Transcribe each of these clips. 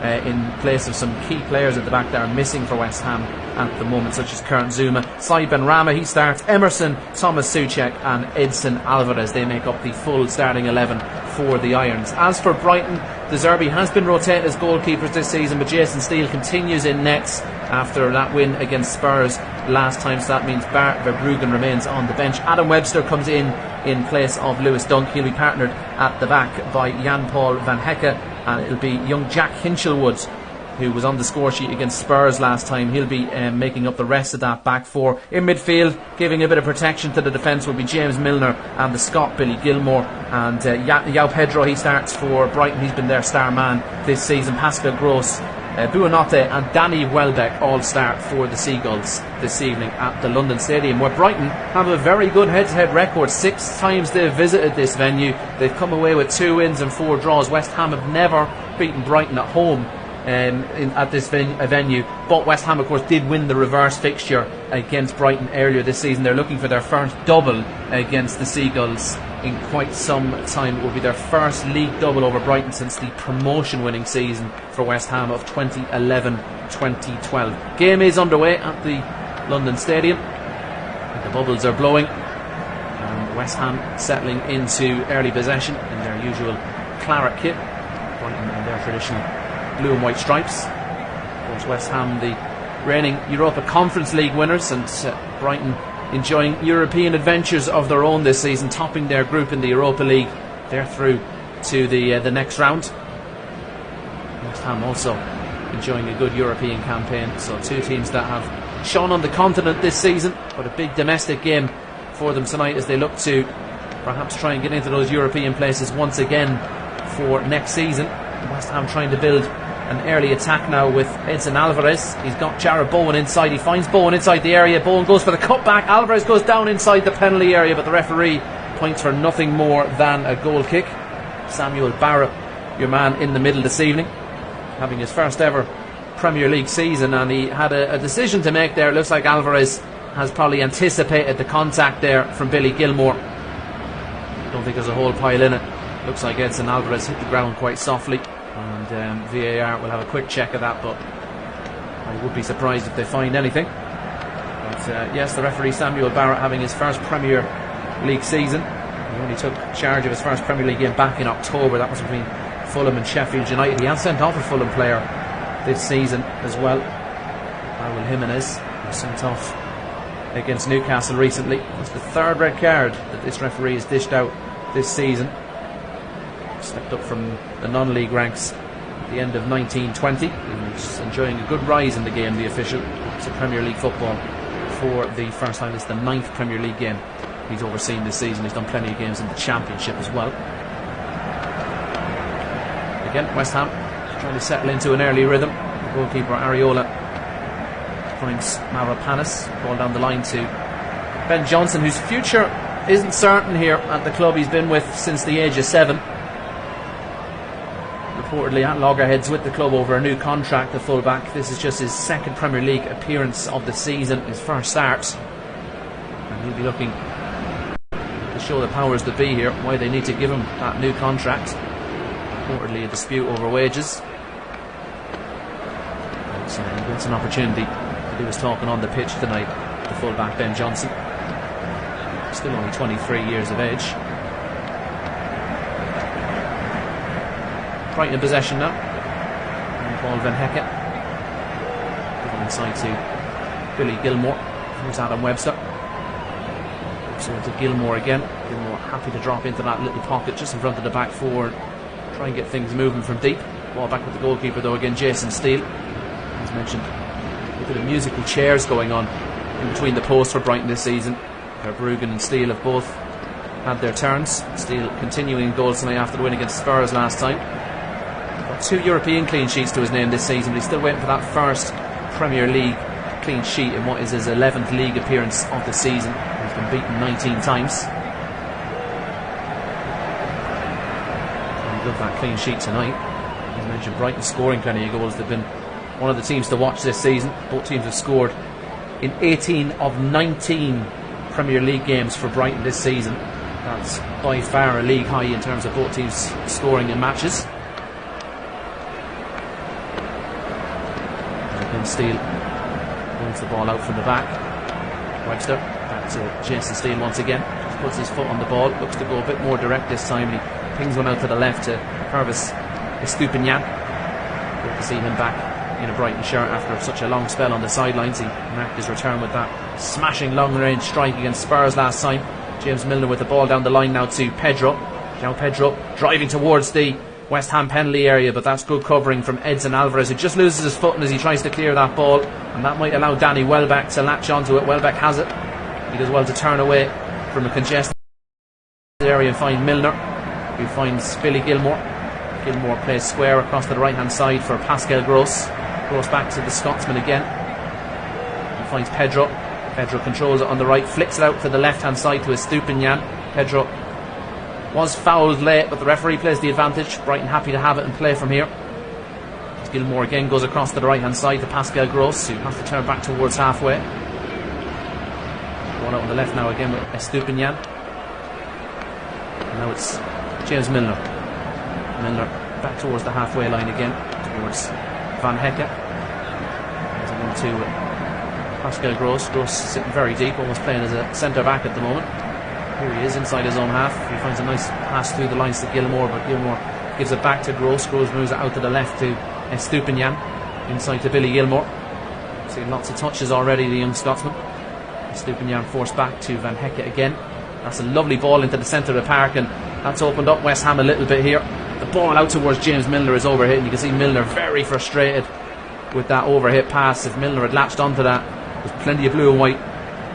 in place of some key players at the back that are missing for West Ham at the moment, such as Kurt Zuma. Said Benrahma, he starts. Emerson, Thomas Souček and Edson Alvarez, they make up the full starting 11 for the Irons. As for Brighton, De Zerbi has been rotating as goalkeepers this season, but Jason Steele continues in nets after that win against Spurs last time, so that means Bart Verbruggen remains on the bench. Adam Webster comes in place of Lewis Dunk. He'll be partnered at the back by Jan-Paul van Hecke, and it'll be young Jack Hinchelwood, who was on the score sheet against Spurs last time. He'll be making up the rest of that back four. In midfield, giving a bit of protection to the defence, will be James Milner and the Scot Billy Gilmore. And João Pedro, he starts for Brighton. He's been their star man this season. Pascal Gross, Buonanotte and Danny Welbeck all start for the Seagulls this evening at the London Stadium, where Brighton have a very good head-to-head record. 6 times they've visited this venue. They've come away with 2 wins and 4 draws. West Ham have never beaten Brighton at home at this venue, but West Ham of course did win the reverse fixture against Brighton earlier this season. They're looking for their first double against the Seagulls in quite some time. It will be their first league double over Brighton since the promotion winning season for West Ham of 2011-2012. Game is underway at the London Stadium. The bubbles are blowing and West Ham settling into early possession in their usual claret kit, Brighton in their traditional blue and white stripes. Of course, West Ham the reigning Europa Conference League winners, and Brighton enjoying European adventures of their own this season, topping their group in the Europa League. They're through to the next round. West Ham also enjoying a good European campaign. So 2 teams that have shone on the continent this season, but a big domestic game for them tonight as they look to perhaps try and get into those European places once again for next season. West Ham trying to build an early attack now with Edson Alvarez. He's got Jared Bowen inside. He finds Bowen inside the area. Bowen goes for the cutback. Alvarez goes down inside the penalty area, but the referee points for nothing more than a goal kick. Samuel Barrett, your man in the middle this evening, having his first ever Premier League season, and he had a decision to make there. It looks like Alvarez has probably anticipated the contact there from Billy Gilmore. I don't think there's a whole pile in it. Looks like Edson Alvarez hit the ground quite softly, and VAR will have a quick check of that, but I would be surprised if they find anything. But yes, the referee Samuel Barrett having his first Premier League season. He only took charge of his first Premier League game back in October. That was between Fulham and Sheffield United. He has sent off a Fulham player this season as well. Raul Jimenez was sent off against Newcastle recently. It's the 3rd red card that this referee has dished out this season. Stepped up from the non-league ranks at the end of 1920. He's enjoying a good rise in the game, the official. It's a Premier League football for the first time. It's the 9th Premier League game he's overseen this season. He's done plenty of games in the Championship as well. Again, West Ham trying to settle into an early rhythm. The goalkeeper Areola finds Mavropanos, ball down the line to Ben Johnson, whose future isn't certain here at the club he's been with since the age of 7. Reportedly at loggerheads with the club over a new contract, the fullback. This is just his 2nd Premier League appearance of the season, his first start, and he'll be looking to show the powers that be here why they need to give him that new contract. Reportedly a dispute over wages, so he gets an opportunity to do his talking on the pitch tonight. The fullback Ben Johnson, still only 23 years of age. Brighton in possession now. And Paul Van Hecke given inside to Billy Gilmore. Here's Adam Webster. So to Gilmore again. Gilmore happy to drop into that little pocket just in front of the back four, try and get things moving from deep. Ball back with the goalkeeper though again, Jason Steele. As mentioned, a bit of musical chairs going on in between the posts for Brighton this season. Verbruggen and Steele have both had their turns. Steele continuing goals tonight after the win against Spurs last time. Got 2 European clean sheets to his name this season, but he's still waiting for that first Premier League clean sheet in what is his 11th league appearance of the season. He's been beaten 19 times. And he got that clean sheet tonight. As mentioned, Brighton scoring plenty of goals. They've been one of the teams to watch this season. Both teams have scored in 18 of 19 Premier League games for Brighton this season. That's by far a league high in terms of both teams scoring in matches. James Steele pulls the ball out from the back. Webster back to Jason Steele once again. Just puts his foot on the ball. Looks to go a bit more direct this time. And he pings one out to the left to Purvis Estupiñán. Good to see him back in a Brighton shirt after such a long spell on the sidelines. He marked his return with that smashing long range strike against Spurs last time. James Milner with the ball down the line now to Pedro. Now Pedro driving towards the West Ham penalty area, but that's good covering from Edson Alvarez, who just loses his footing as he tries to clear that ball, and that might allow Danny Welbeck to latch onto it. Welbeck has it. He does well to turn away from a congested area and find Milner, who finds Billy Gilmour. Gilmour plays square across to the right hand side for Pascal Gross. Gross back to the Scotsman again. He finds Pedro. Pedro controls it on the right, flicks it out to the left hand side to Estupiñán. Pedro was fouled late, but the referee plays the advantage. Brighton happy to have it and play from here. Gilmour again goes across to the right hand side to Pascal Gross, who has to turn back towards halfway. Ball out on the left now again with Estupiñán. And now it's James Milner. Milner back towards the halfway line again, towards Van Hecke. There's a 1-2 with Pascal Gross. Gross sitting very deep, almost playing as a centre back at the moment. Here he is inside his own half. He finds a nice pass through the lines to Gilmour, but Gilmour gives it back to Gross. Gross moves it out to the left to Estupiñán, inside to Billy Gilmour. Seeing lots of touches already, the young Scotsman. Estupiñán forced back to Van Hecke again. That's a lovely ball into the centre of the park, and that's opened up West Ham a little bit here. The ball out towards James Milner is overhit, and you can see Milner very frustrated with that overhit pass. If Milner had latched onto that, there's plenty of blue and white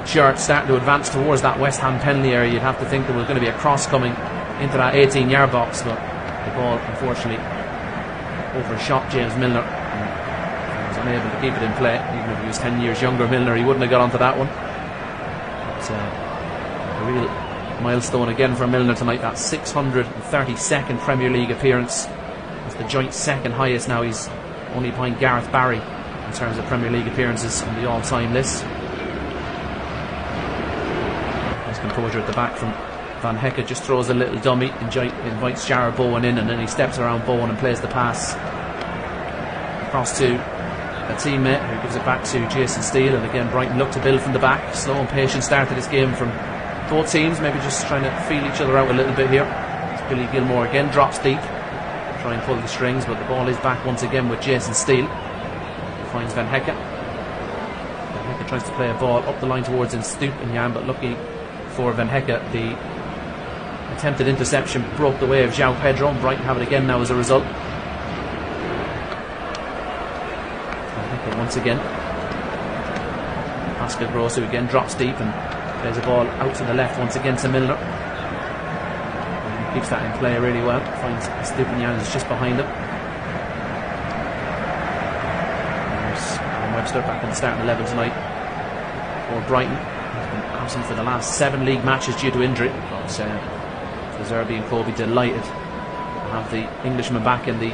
shirts starting to advance towards that West Ham penalty area. You'd have to think there was going to be a cross coming into that 18-yard box, but the ball unfortunately overshot James Milner. He was unable to keep it in play. Even if he was 10 years younger, Milner, he wouldn't have got onto that one. It's a real milestone again for Milner tonight. That 632nd Premier League appearance. It's the joint second highest now. He's only behind Gareth Barry in terms of Premier League appearances on the all-time list. Nice composure at the back from Van Hecke. Just throws a little dummy, invites Jarrod Bowen in, and then he steps around Bowen and plays the pass across to a teammate who gives it back to Jason Steele. And again, Brighton look to build from the back. Slow and patient start to this game from both teams, maybe just trying to feel each other out a little bit here. As Billy Gilmour again drops deep, try and pull the strings, but the ball is back once again with Jason Steele. Finds Van Hecke. Van Hecke tries to play a ball up the line towards Estupiñán, but lucky for Van Hecke, the attempted interception broke the way of João Pedro, and Brighton have it again now as a result. Van Hecke once again. Pascal Gross, who again drops deep and plays a ball out to the left once again to Milner. And he keeps that in play really well. Finds Estupiñán is just behind him. Webster back in the starting 11 tonight for Brighton. He's been absent for the last 7 league matches due to injury, but Zerbi and Kobe delighted to have the Englishman back in the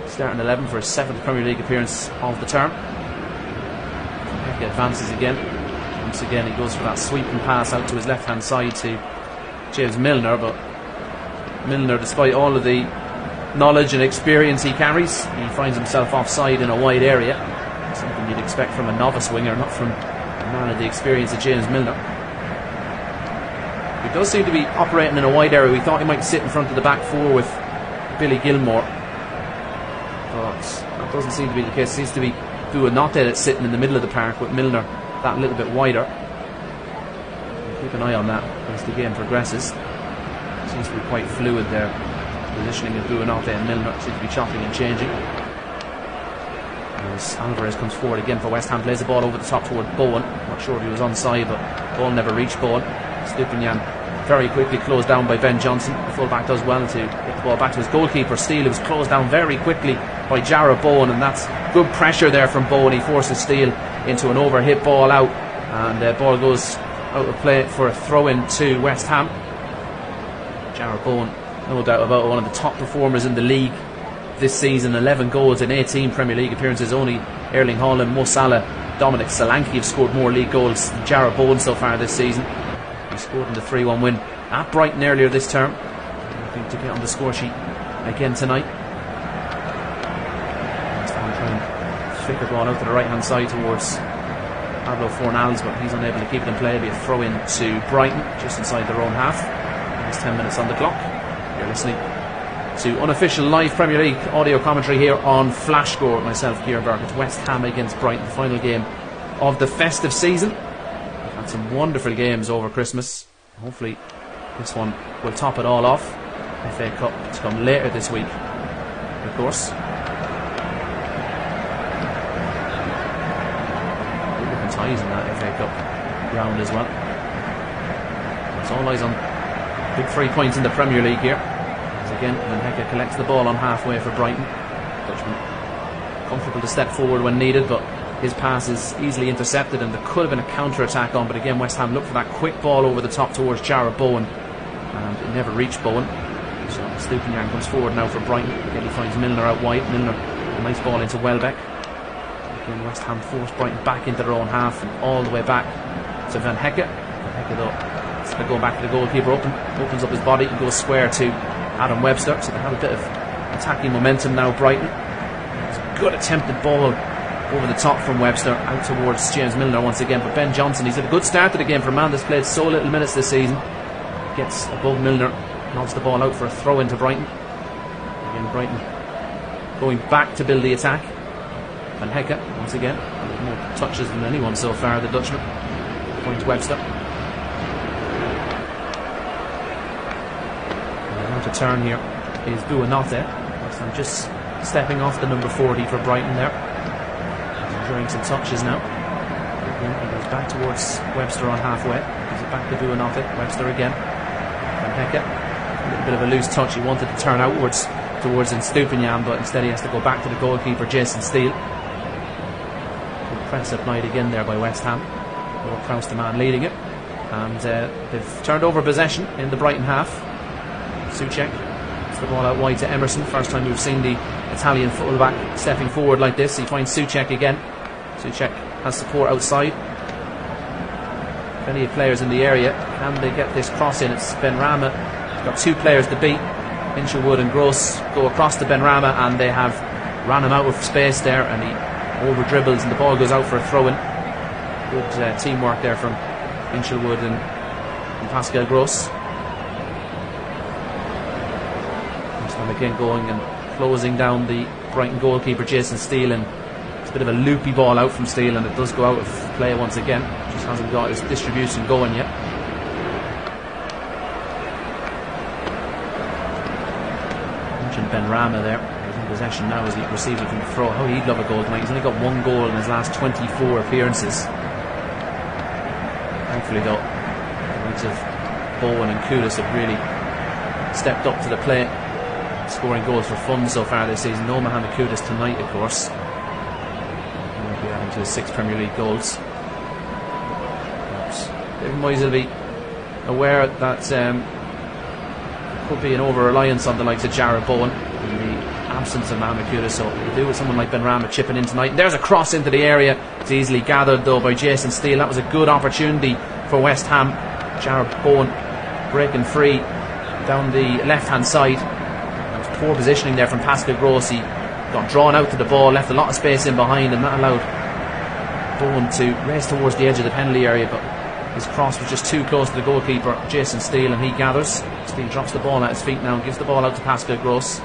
starting 11 for his 7th Premier League appearance of the term. He advances again. Once again he goes for that sweeping pass out to his left hand side to James Milner, but Milner, despite all of the knowledge and experience he carries, he finds himself offside in a wide area. Something you'd expect from a novice winger, not from a man of the experience of James Milner. He does seem to be operating in a wide area. We thought he might sit in front of the back four with Billy Gilmour, but that doesn't seem to be the case. It seems to be Buonanotte that's sitting in the middle of the park with Milner that little bit wider. We'll keep an eye on that as the game progresses. It seems to be quite fluid there. Positioning of Buonanotte and Milner seem to be chopping and changing. As Alvarez comes forward again for West Ham, plays the ball over the top toward Bowen. Not sure if he was onside, but ball never reached Bowen. Estupiñán very quickly closed down by Ben Johnson. The fullback does well to get the ball back to his goalkeeper Steele, who was closed down very quickly by Jarrod Bowen, and that's good pressure there from Bowen. He forces Steele into an overhit ball out, and the ball goes out of play for a throw-in to West Ham. Jarrod Bowen, no doubt about it, one of the top performers in the league this season. 11 goals in 18 Premier League appearances. Only Erling Haaland, Mo Salah, Dominic Solanke have scored more league goals than Jarrod Bowen so far this season. He scored in the 3-1 win at Brighton earlier this term. Looking to get on the score sheet again tonight. Try and flicker ball out to the right hand side towards Pablo Fornals, but he's unable to keep it in play. It'll be a throw in to Brighton just inside their own half. There's 10 minutes on the clock. You're listening to unofficial live Premier League audio commentary here on Flash Score with myself, Kieran Burke. It's West Ham against Brighton, the final game of the festive season. We've had some wonderful games over Christmas. Hopefully this one will top it all off. FA Cup to come later this week, of course. Looking ties in that FA Cup round as well. It's all eyes on big 3 points in the Premier League here. As again, Manhecke collects the ball on halfway for Brighton. Dutchman comfortable to step forward when needed, but his pass is easily intercepted and there could have been a counter-attack on, but again West Ham look for that quick ball over the top towards Jarrod Bowen, and it never reached Bowen. So Stupinian comes forward now for Brighton. Again he finds Milner out wide. Milner, a nice ball into Welbeck. Again West Ham force Brighton back into their own half and all the way back to Van Hecke. Van Hecke though, instead of going back to the goalkeeper, opens up his body and goes square to Adam Webster. So they have a bit of attacking momentum now, Brighton. It's a good attempted ball over the top from Webster out towards James Milner once again, but Ben Johnson, he's had a good start to the game for a man that's played so little minutes this season. Gets above Milner, nods the ball out for a throw into Brighton. Again Brighton going back to build the attack. Van Hecke once again, more touches than anyone so far, the Dutchman. Points Webster. And now to turn here is Buonanotte. I'm just stepping off the number 40 for Brighton there. Enjoying some touches now. Again, he goes back towards Webster on halfway. Gives it back to Buonanotte. Webster again. Van Hecke. A little bit of a loose touch. He wanted to turn outwards towards Stupinian, but instead he has to go back to the goalkeeper, Jason Steele. Good press applied again there by West Ham. Lord Prowse, the man leading it. And they've turned over possession in the Brighton half. Souček puts the ball out wide to Emerson. First time we've seen the Italian fullback stepping forward like this. He finds Souček again. Souček has support outside. Plenty of players in the area. Can they get this cross in? It's Benrahma. He's got two players to beat. Hinchelwood and Gross go across to Benrahma, and they have ran him out of space there, and he over dribbles and the ball goes out for a throw-in. Good teamwork there from Hinchelwood and Pascal Gross. And again going and closing down the Brighton goalkeeper Jason Steele, and it's a bit of a loopy ball out from Steele, and it does go out of play once again. Just hasn't got his distribution going yet. Mentioned Benrahma there. He's in possession now as he receives it from the throw. How he'd love a goal tonight. He's only got one goal in his last 24 appearances. Thankfully though, the likes of Bowen and Kudus have really stepped up to the plate, scoring goals for fun so far this season. No Mohamed Kudus tonight, of course. He'll be adding to his 6 Premier League goals. David Moyes will be aware that there could be an over-reliance on the likes of Jarrod Bowen in the absence of Mohamed Kudus, so we'll do with someone like Benrahma chipping in tonight. And there's a cross into the area. It's easily gathered though by Jason Steele. That was a good opportunity for West Ham. Jarrod Bowen breaking free down the left-hand side. Poor positioning there from Pascal Gross. He got drawn out to the ball, left a lot of space in behind, and that allowed Bowen to race towards the edge of the penalty area, but his cross was just too close to the goalkeeper Jason Steele, and he gathers. Steele drops the ball at his feet now and gives the ball out to Pascal Gross.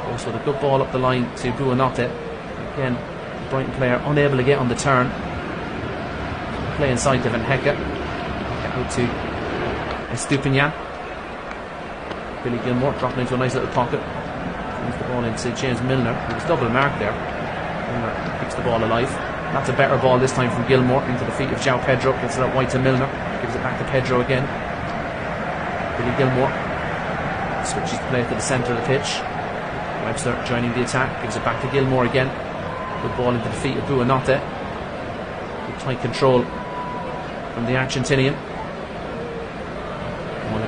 Also the good ball up the line to Buonanotte. Again, the Brighton player unable to get on the turn. Play inside to Van Hecke. Out to Stupinian. Billy Gilmore dropping into a nice little pocket. Moves the ball into James Milner. He was double marked there. Milner keeps the ball alive. That's a better ball this time from Gilmore into the feet of João Pedro. Gets it out wide to Milner. Gives it back to Pedro again. Billy Gilmore switches the play to the centre of the pitch. Webster joining the attack. Gives it back to Gilmore again. Good ball into the feet of Buonanotte. Good tight control from the Argentinian.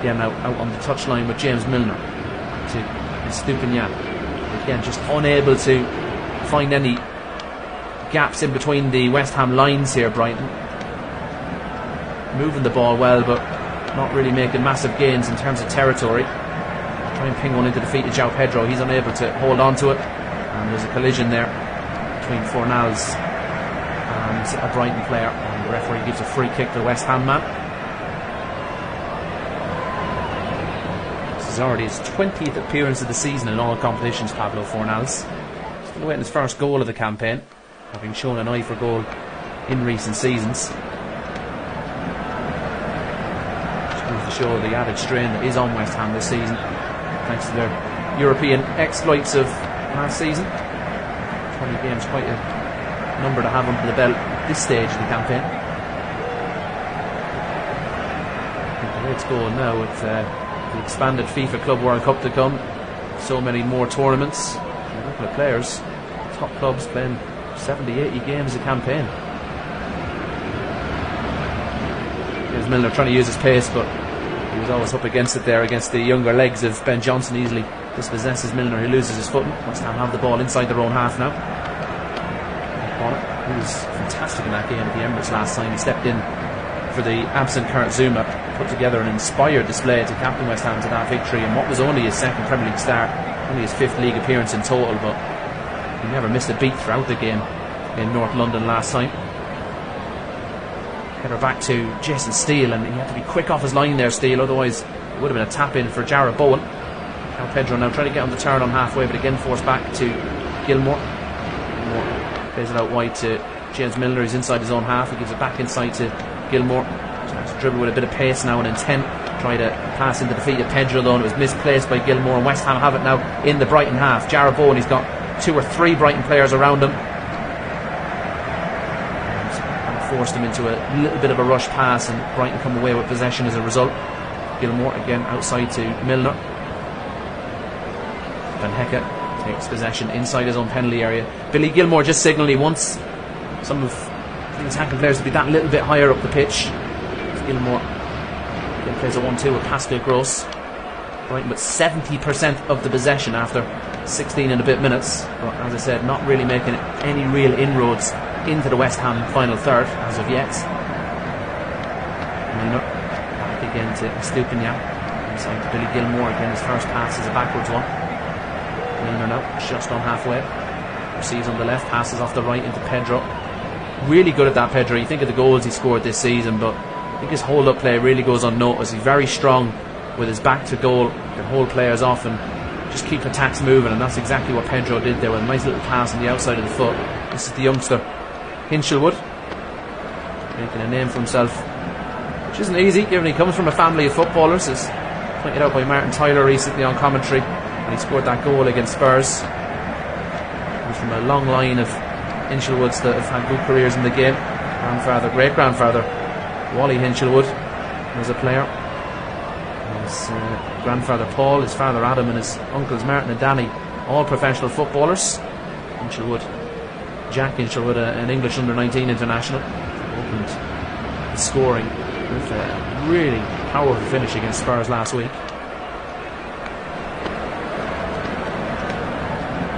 Again out on the touchline with James Milner to Stupinian. Again just unable to find any gaps in between the West Ham lines here, Brighton. Moving the ball well, but not really making massive gains in terms of territory. Try and ping one into the feet of João Pedro. He's unable to hold on to it, and there's a collision there between Fornals and a Brighton player, and the referee gives a free kick to the West Ham man. This is already his 20th appearance of the season in all competitions, Pablo Fornals. He's going to win his first goal of the campaign, having shown an eye for goal in recent seasons. Just goes to show the added strain that is on West Ham this season, thanks to their European exploits of last season. 20 games, quite a number to have under the belt at this stage of the campaign. The way it's going now with the expanded FIFA Club World Cup to come, so many more tournaments, a couple of players, top clubs playing 70-80 games a campaign. Here's Milner trying to use his pace, but he was always up against it there, against the younger legs of Ben Johnson. Easily dispossesses Milner, who loses his footing. West Ham have the ball inside their own half now. He was fantastic in that game at the Emirates last time. He stepped in for the absent Kurt Zuma, put together an inspired display to captain West Ham to that victory, and what was only his second Premier League start, only his 5th league appearance in total, but he never missed a beat throughout the game in North London last time. Header back to Jason Steele, and he had to be quick off his line there, Steele, otherwise it would have been a tap in for Jarrod Bowen. Now Pedro now trying to get on the turn on halfway, but again forced back to Gilmour. Gilmour plays it out wide to James Milner, who's inside his own half. He gives it back inside to Gilmour. Tries to dribble with a bit of pace now and intent. Try to pass into the feet of Pedro, though, and it was misplaced by Gilmour, and West Ham have it now in the Brighton half. Jarrod Bowen, he's got 2 or 3 Brighton players around him, and forced him into a little bit of a rush pass, and Brighton come away with possession as a result. Gilmour again outside to Milner. Van Hecke takes possession inside his own penalty area. Billy Gilmour just signalled he wants some of the attacking players to be that little bit higher up the pitch. Gilmour again plays a 1-2 with Pascal Gross. Brighton with 70% of the possession after 16 and a bit minutes, but as I said, not really making any real inroads into the West Ham final third as of yet. Milner back again to Estupiñán, inside to Billy Gilmour. Again, his first pass is a backwards one. Milner now just on halfway, receives on the left, passes off the right into Pedro. Really good at that, Pedro. You think of the goals he scored this season, but I think his hold-up play really goes unnoticed. He's very strong with his back to goal, can hold players off and just keep attacks moving, and that's exactly what Pedro did there with a nice little pass on the outside of the foot. This is the youngster Hinchelwood, making a name for himself, which isn't easy given he comes from a family of footballers, as pointed out by Martin Tyler recently on commentary, and he scored that goal against Spurs. Comes from a long line of Hinchelwoods that have had good careers in the game. Grandfather, great-grandfather Wally Hinchelwood was a player. His grandfather Paul, his father Adam, and his uncles Martin and Danny, all professional footballers. Hinchelwood, Jack Hinchelwood, an English under-19 international, opened the scoring with a really powerful finish against Spurs last week.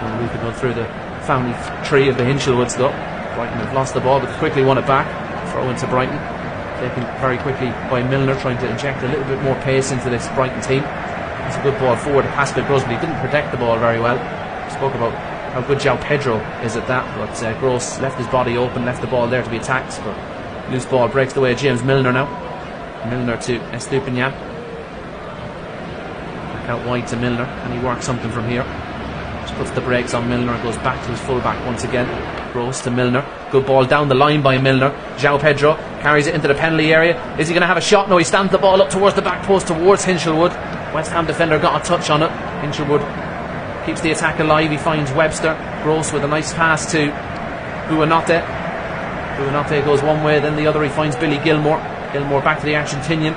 And we could go through the family tree of the Hinchelwoods, though. Brighton have lost the ball, but quickly won it back. Throw into Brighton, taken very quickly by Milner, trying to inject a little bit more pace into this Brighton team. It's a good ball forward to Pascal Gross, but he didn't protect the ball very well. Spoke about how good João Pedro is at that, but Gross left his body open, left the ball there to be attacked, but loose ball breaks the way of James Milner now. Milner to Estupiñán, back out wide to Milner, and he works something from here. Just puts the brakes on Milner and goes back to his full-back once again. Gross to Milner, good ball down the line by Milner. João Pedro carries it into the penalty area. Is he going to have a shot? No, he stands the ball up towards the back post towards Hinchelwood. West Ham defender got a touch on it. Hinchelwood keeps the attack alive. He finds Webster. Gross with a nice pass to Buonanotte. Buonanotte goes one way, then the other. He finds Billy Gilmour. Gilmour back to the Argentinian.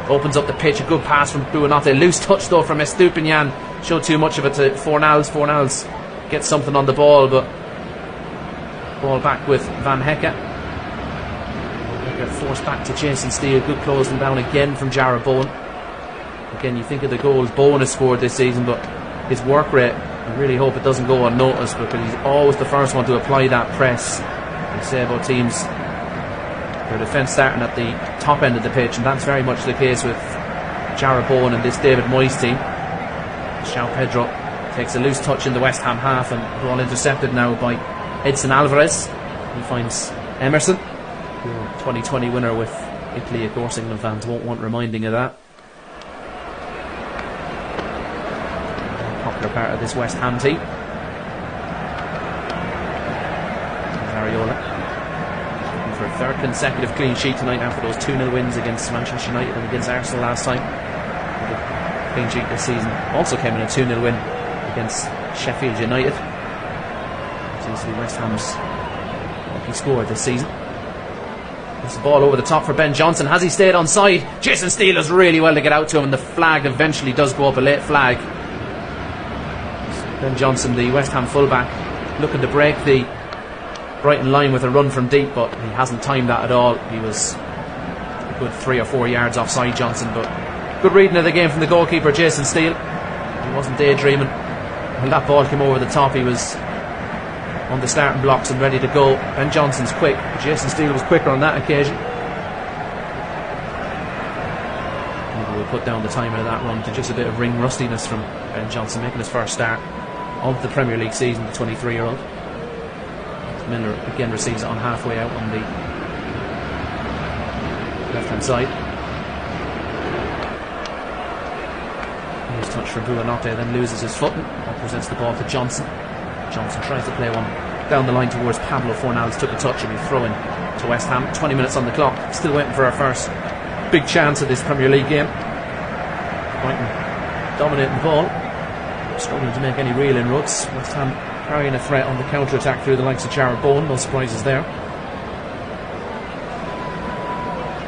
Opens up the pitch. A good pass from Buonanotte. Loose touch though from Estupiñán. Showed too much of it to Fornals. Fornals gets something on the ball, but ball back with Van Hecke. Forced back to Jason Steele. Good closing down again from Jarrod Bowen. Again, you think of the goals Bowen has scored this season, but his work rate, I really hope it doesn't go unnoticed, because he's always the first one to apply that press. They say about teams, their defence starting at the top end of the pitch, and that's very much the case with Jarrod Bowen and this David Moyes team. João Pedro Takes a loose touch in the West Ham half, and ball intercepted now by Edson Alvarez. He finds Emerson, 2020 winner with Italy. Of course, England fans won't want reminding of that. A popular part of this West Ham team. Ariola looking for a third consecutive clean sheet tonight after those 2-0 wins against Manchester United and against Arsenal last time. The clean sheet this season also came in a 2-0 win against Sheffield United. Seems to be West Ham's lucky score this season. There's the ball over the top for Ben Johnson. Has he stayed on side? Jason Steele does really well to get out to him, and the flag eventually does go up, a late flag. Ben Johnson, the West Ham fullback, looking to break the Brighton line with a run from deep, but he hasn't timed that at all. He was a good 3 or 4 yards offside, Johnson, but good reading of the game from the goalkeeper, Jason Steele. He wasn't daydreaming. When that ball came over the top, he was on the starting blocks and ready to go. Ben Johnson's quick, but Jason Steele was quicker on that occasion. Maybe we'll put down the timer of that run to just a bit of ring rustiness from Ben Johnson, making his first start of the Premier League season, the 23-year-old. Miller again receives it on halfway out on the left hand side. Here's touch from Buonanotte, then loses his footing. That presents the ball to Johnson. Johnson tries to play one down the line towards Pablo Fornals. Took a touch and he's throwing to West Ham. 20 minutes on the clock. Still waiting for our first big chance of this Premier League game. Brighton dominating the ball, struggling to make any real inroads. West Ham carrying a threat on the counter-attack through the likes of Jarrod Bowen. No surprises there.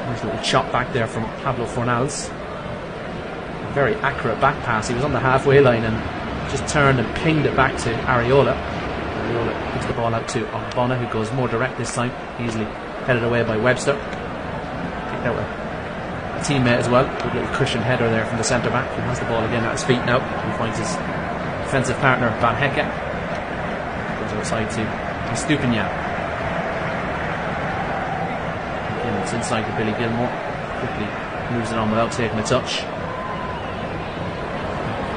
Nice little chop back there from Pablo Fornals. A very accurate back pass. He was on the halfway line and just turned and pinged it back to Ariola. Ariola gives the ball out to Ogbonna, who goes more direct this time. Easily headed away by Webster. Kicked out a teammate as well. Good little cushion header there from the centre-back, who has the ball again at his feet now. He finds his defensive partner, Van Hecke. Outside to Stupinian. Again, it's inside to Billy Gilmore. Quickly moves it on without taking a touch.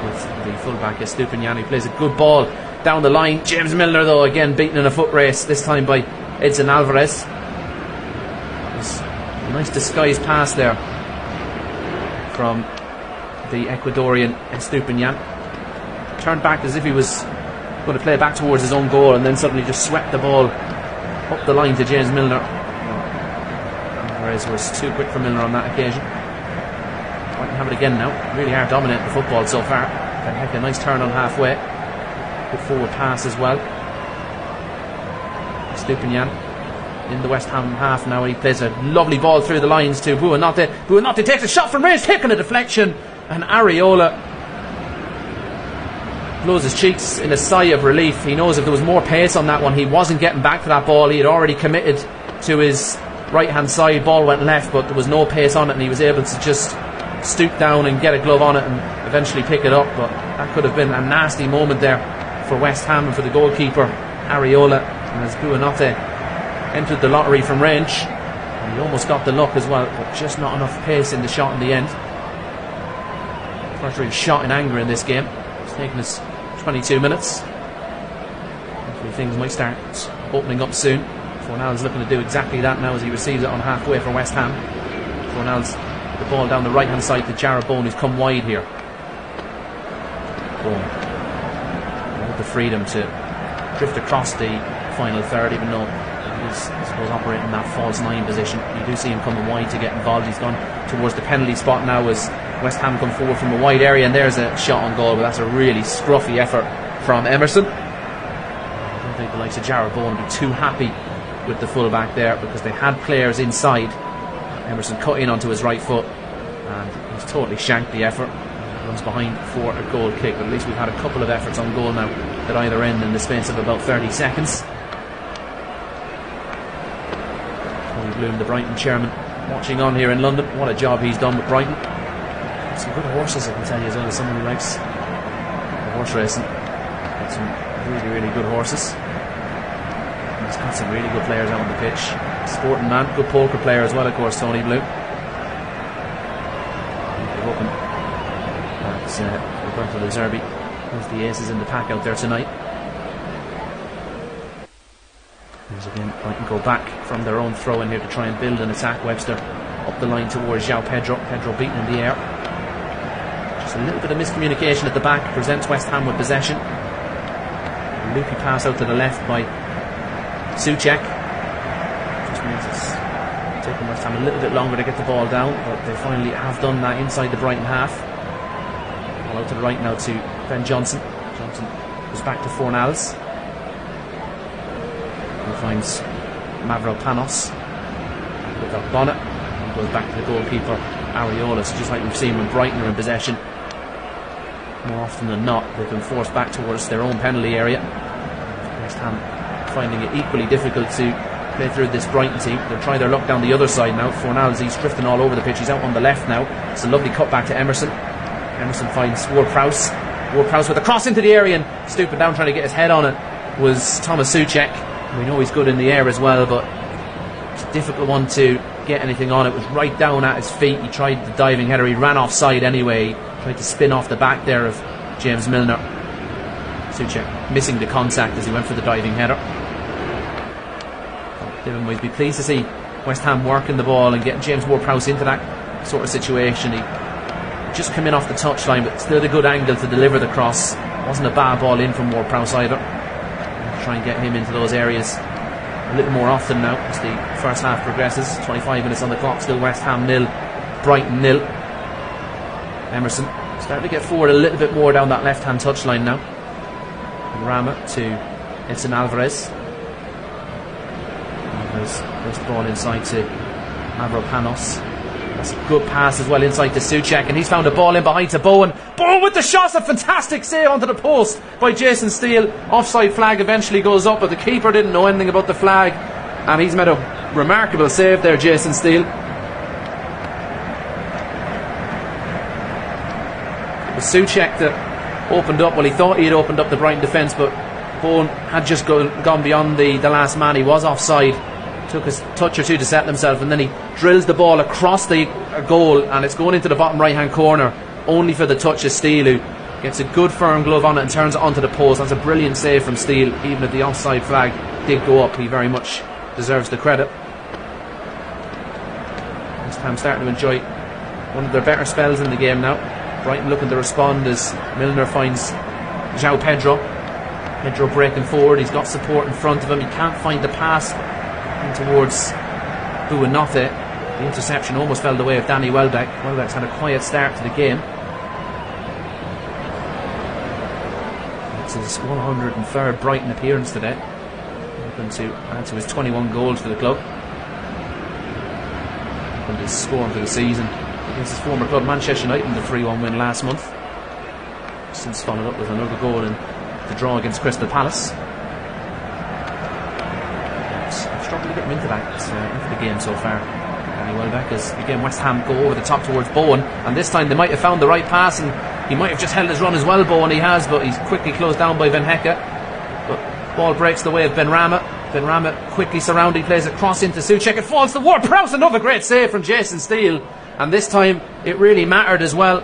With the fullback Stupinian, who plays a good ball down the line. James Milner, though, again beaten in a foot race, this time by Edson Alvarez. That was a nice disguised pass there from the Ecuadorian Stupinian. Turned back as if he was going to play back towards his own goal, and then suddenly just swept the ball up the line to James Milner. Alvarez was too quick for Milner on that occasion. Might have it again now. Really are dominating the football so far. Van Hecke, a nice turn on halfway. Good forward pass as well. Stupinian in the West Ham half now. He plays a lovely ball through the lines to Buonanotte. Buonanotte takes a shot from range, taking a deflection, and Ariola blows his cheeks in a sigh of relief. He knows if there was more pace on that one, he wasn't getting back to that ball. He had already committed to his right hand side. Ball went left, but there was no pace on it, and he was able to just stoop down and get a glove on it and eventually pick it up. But that could have been a nasty moment there for West Ham and for the goalkeeper Ariola, as Buonanotte entered the lottery from range, and he almost got the luck as well, but just not enough pace in the shot in the end. First real shot in anger in this game. It's taken us 22 minutes. Hopefully things might start opening up soon. Fornals looking to do exactly that now as he receives it on halfway for West Ham. Fornals the ball down the right hand side to Jarrod Bowen, who's come wide here. Bowen with the freedom to drift across the final third, even though he is, I suppose, operating in that false 9 position. You do see him coming wide to get involved. He's gone towards the penalty spot now as West Ham come forward from a wide area, and there's a shot on goal, but that's a really scruffy effort from Emerson. I don't think the likes of Jarrod Bowen would be too happy with the full back there, because they had players inside. Emerson cut in onto his right foot and he's totally shanked the effort. Runs behind for a goal kick, but at least we've had a couple of efforts on goal now at either end in the space of about 30 seconds. Tony Bloom, the Brighton chairman, watching on here in London. What a job he's done with Brighton. Some good horses, I can tell you, as well, as someone who likes horse racing. Got some really, really good horses. And he's got some really good players out on the pitch. Sporting man, good poker player as well, of course, Tony Bloom. Roberto De Zerbi There's the aces in the pack out there tonight. Here's again, Brighton go back from their own throw in here to try and build an attack. Webster up the line towards João Pedro. Pedro beaten in the air. Just a little bit of miscommunication at the back. Presents West Ham with possession. A loopy pass out to the left by Souček. Just means it's taking West Ham a little bit longer to get the ball down, but they finally have done that inside the Brighton half. Ball out to the right now to Ben Johnson. Johnson goes back to Fornals. He finds Mavropanos with Bonnet and goes back to the goalkeeper Areola. So just like we've seen when Brighton are in possession, more often than not they've been forced back towards their own penalty area. West Ham finding it equally difficult to play through this Brighton team. They'll try their luck down the other side now. Fornals, he's drifting all over the pitch. He's out on the left now. It's a lovely cut back to Emerson. Emerson finds Ward-Prowse. Ward-Prowse with a cross into the area, and stooping down trying to get his head on it was Thomas Souček. We know he's good in the air as well, but it's a difficult one to get anything on. It was right down at his feet. He tried the diving header. He ran offside anyway. He tried to spin off the back there of James Milner. Souček missing the contact as he went for the diving header. David Moyes be pleased to see West Ham working the ball and getting James Ward-Prowse into that sort of situation. He just come in off the touchline, but still a good angle to deliver the cross. Wasn't a bad ball in from Ward-Prowse either. Try and get him into those areas a little more often now as the first half progresses. 25 minutes on the clock, still West Ham 0, Brighton 0. Emerson starting to get forward a little bit more down that left hand touchline now. Rama to Edson Alvarez. Alvarez plays the ball inside to Mavropanos. That's a good pass as well inside to Souček, and he's found a ball in behind to Bowen. Bowen with the shot, a fantastic save onto the post by Jason Steele. Offside flag eventually goes up, but the keeper didn't know anything about the flag, and he's made a remarkable save there, Jason Steele. It was Souček that opened up. Well, he thought he had opened up the Brighton defence, but Bowen had just gone beyond the last man. He was offside. Took a touch or two to settle himself, and then he drills the ball across the goal, and it's going into the bottom right hand corner only for the touch of Steele, who gets a good firm glove on it and turns it onto the post. That's a brilliant save from Steele. Even if the offside flag did go up, he very much deserves the credit. West Ham starting to enjoy one of their better spells in the game now. Brighton looking to respond as Milner finds João Pedro. Pedro breaking forward, he's got support in front of him, he can't find the pass towards Buonanotte. The interception almost fell the way of Danny Welbeck. Welbeck's had a quiet start to the game. It's his 103rd Brighton appearance today, looking to add to his 21 goals for the club and his scoring for the season against his former club Manchester United in the 3-1 win last month, since followed up with another goal in the draw against Crystal Palace. Struggling to get him into the game so far, Danny Welbeck, as again West Ham go over the top towards Bowen, and this time they might have found the right pass, and he might have just held his run as well, Bowen. He has, but he's quickly closed down by Van Hecke. But ball breaks the way of Benrahma. Benrahma quickly surrounded, plays a cross into Souček. It falls to Ward-Prowse. Another great save from Jason Steele, and this time it really mattered as well.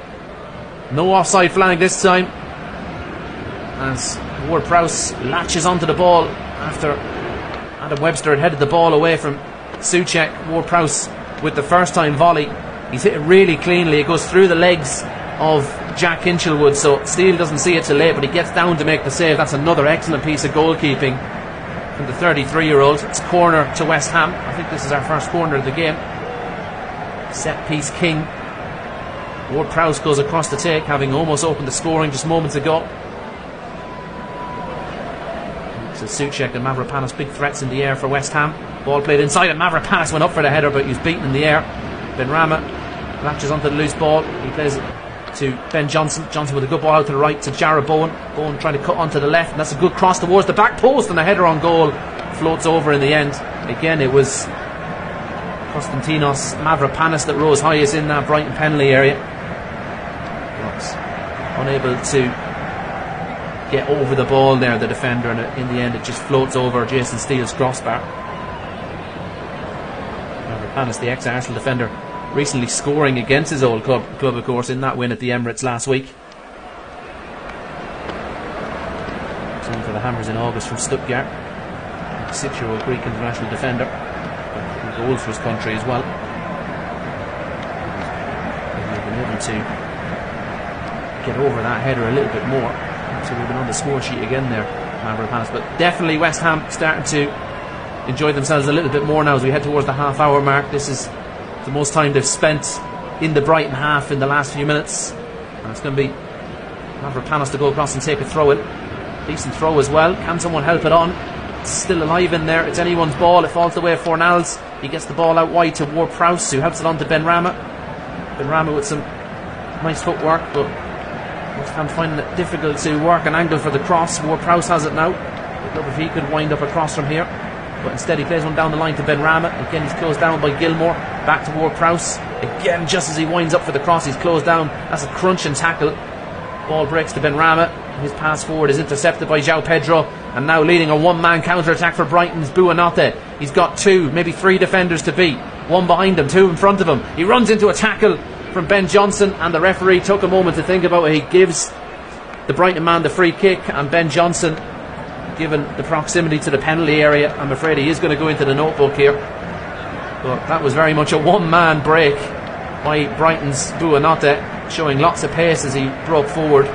No offside flag this time, as Ward-Prowse latches onto the ball after Adam Webster had headed the ball away from Souček. Ward-Prowse with the first time volley. He's hit it really cleanly. It goes through the legs of Jack Hinchelwood, so Steele doesn't see it till late, but he gets down to make the save. That's another excellent piece of goalkeeping from the 33-year-old. It's corner to West Ham. I think this is our first corner of the game. Set piece king. Ward-Prowse goes across the take, having almost opened the scoring just moments ago. So Souček and Mavropanos, big threats in the air for West Ham. Ball played inside, and Mavropanos went up for the header, but he was beaten in the air. Benrahma latches onto the loose ball. He plays it to Ben Johnson. Johnson with a good ball out to the right to Jarrod Bowen. Bowen trying to cut onto the left, and that's a good cross towards the back post, and a header on goal floats over in the end. Again, it was Konstantinos Mavropanos that rose highest in that Brighton penalty area, but unable to get over the ball there, the defender, and in the end it just floats over Jason Steele's crossbar. Mavropanos, the ex-Arsenal defender, recently scoring against his old club of course, in that win at the Emirates last week. the Hammers in August from Stuttgart. 6-year-old Greek international defender. Goals for his country as well. He's been able to get over that header a little bit more. So we've been on the score sheet again there, Mavropanos. But definitely West Ham starting to enjoy themselves a little bit more now as we head towards the half-hour mark. This is the most time they've spent in the Brighton half in the last few minutes. And it's going to be Mavropanos to go across and take a throw in. Decent throw as well. Can someone help it on? It's still alive in there. It's anyone's ball. It falls the way of Fornals. He gets the ball out wide to Ward-Prowse, who helps it on to Benrahma. Benrahma with some nice footwork, but West Ham finding it difficult to work an angle for the cross. Ward-Prowse has it now. I'd love if he could wind up across from here, but instead he plays one down the line to Benrahma. Again, he's closed down by Gilmore. Back to Ward-Prowse. Again, just as he winds up for the cross, he's closed down. That's a crunching tackle. Ball breaks to Benrahma. His pass forward is intercepted by João Pedro, and now leading a one-man counter-attack for Brighton's Buonanotte. He's got 2, maybe 3 defenders to beat. 1 behind him, 2 in front of him. He runs into a tackle from Ben Johnson, and the referee took a moment to think about it. He gives the Brighton man the free kick, and Ben Johnson, given the proximity to the penalty area, I'm afraid he is going to go into the notebook here. But that was very much a one-man break by Brighton's Buonanotte, showing lots of pace as he broke forward.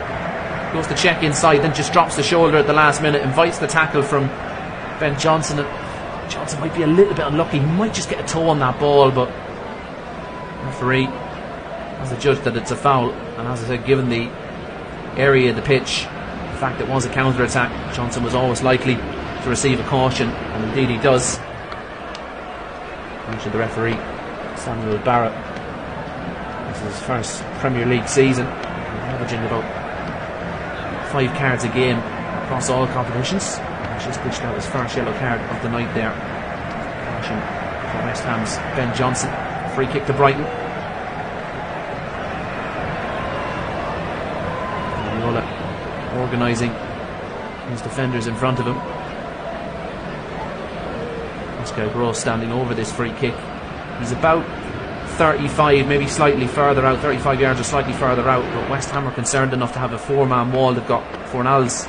Goes to check inside, then just drops the shoulder at the last minute, invites the tackle from Ben Johnson. And Johnson might be a little bit unlucky. He might just get a toe on that ball, but referee has adjudged that it's a foul. And as I said, given the area of the pitch, the fact it was a counter-attack, Johnson was always likely to receive a caution, and indeed he does. Mentioned the referee, Samuel Barrett. This is his first Premier League season, averaging about 5 cards a game across all competitions. He's just dished out his first yellow card of the night there. Caution for West Ham's Ben Johnson. Free kick to Brighton. Viola organising his defenders in front of him. Pascal Gross standing over this free kick. He's about 35, maybe slightly further out, 35 yards or slightly further out, but West Ham are concerned enough to have a 4-man wall. They've got Fornals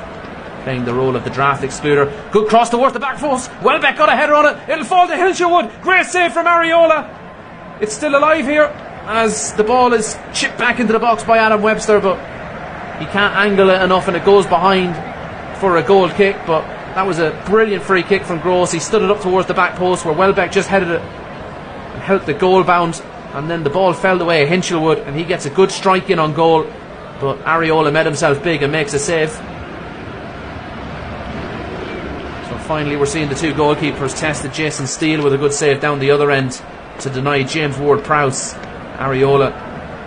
playing the role of the draft excluder. Good cross towards the back post. Welbeck got a header on it. It'll fall to Hinshelwood. Great save from Areola. It's still alive here as the ball is chipped back into the box by Adam Webster, but he can't angle it enough and it goes behind for a goal kick. But that was a brilliant free kick from Gross. He stood it up towards the back post where Welbeck just headed it and helped the goal bound. And then the ball fell the way of Hinshelwood, and he gets a good strike in on goal, but Areola made himself big and makes a save. So finally we're seeing the 2 goalkeepers tested. Jason Steele with a good save down the other end to deny James Ward-Prowse. Areola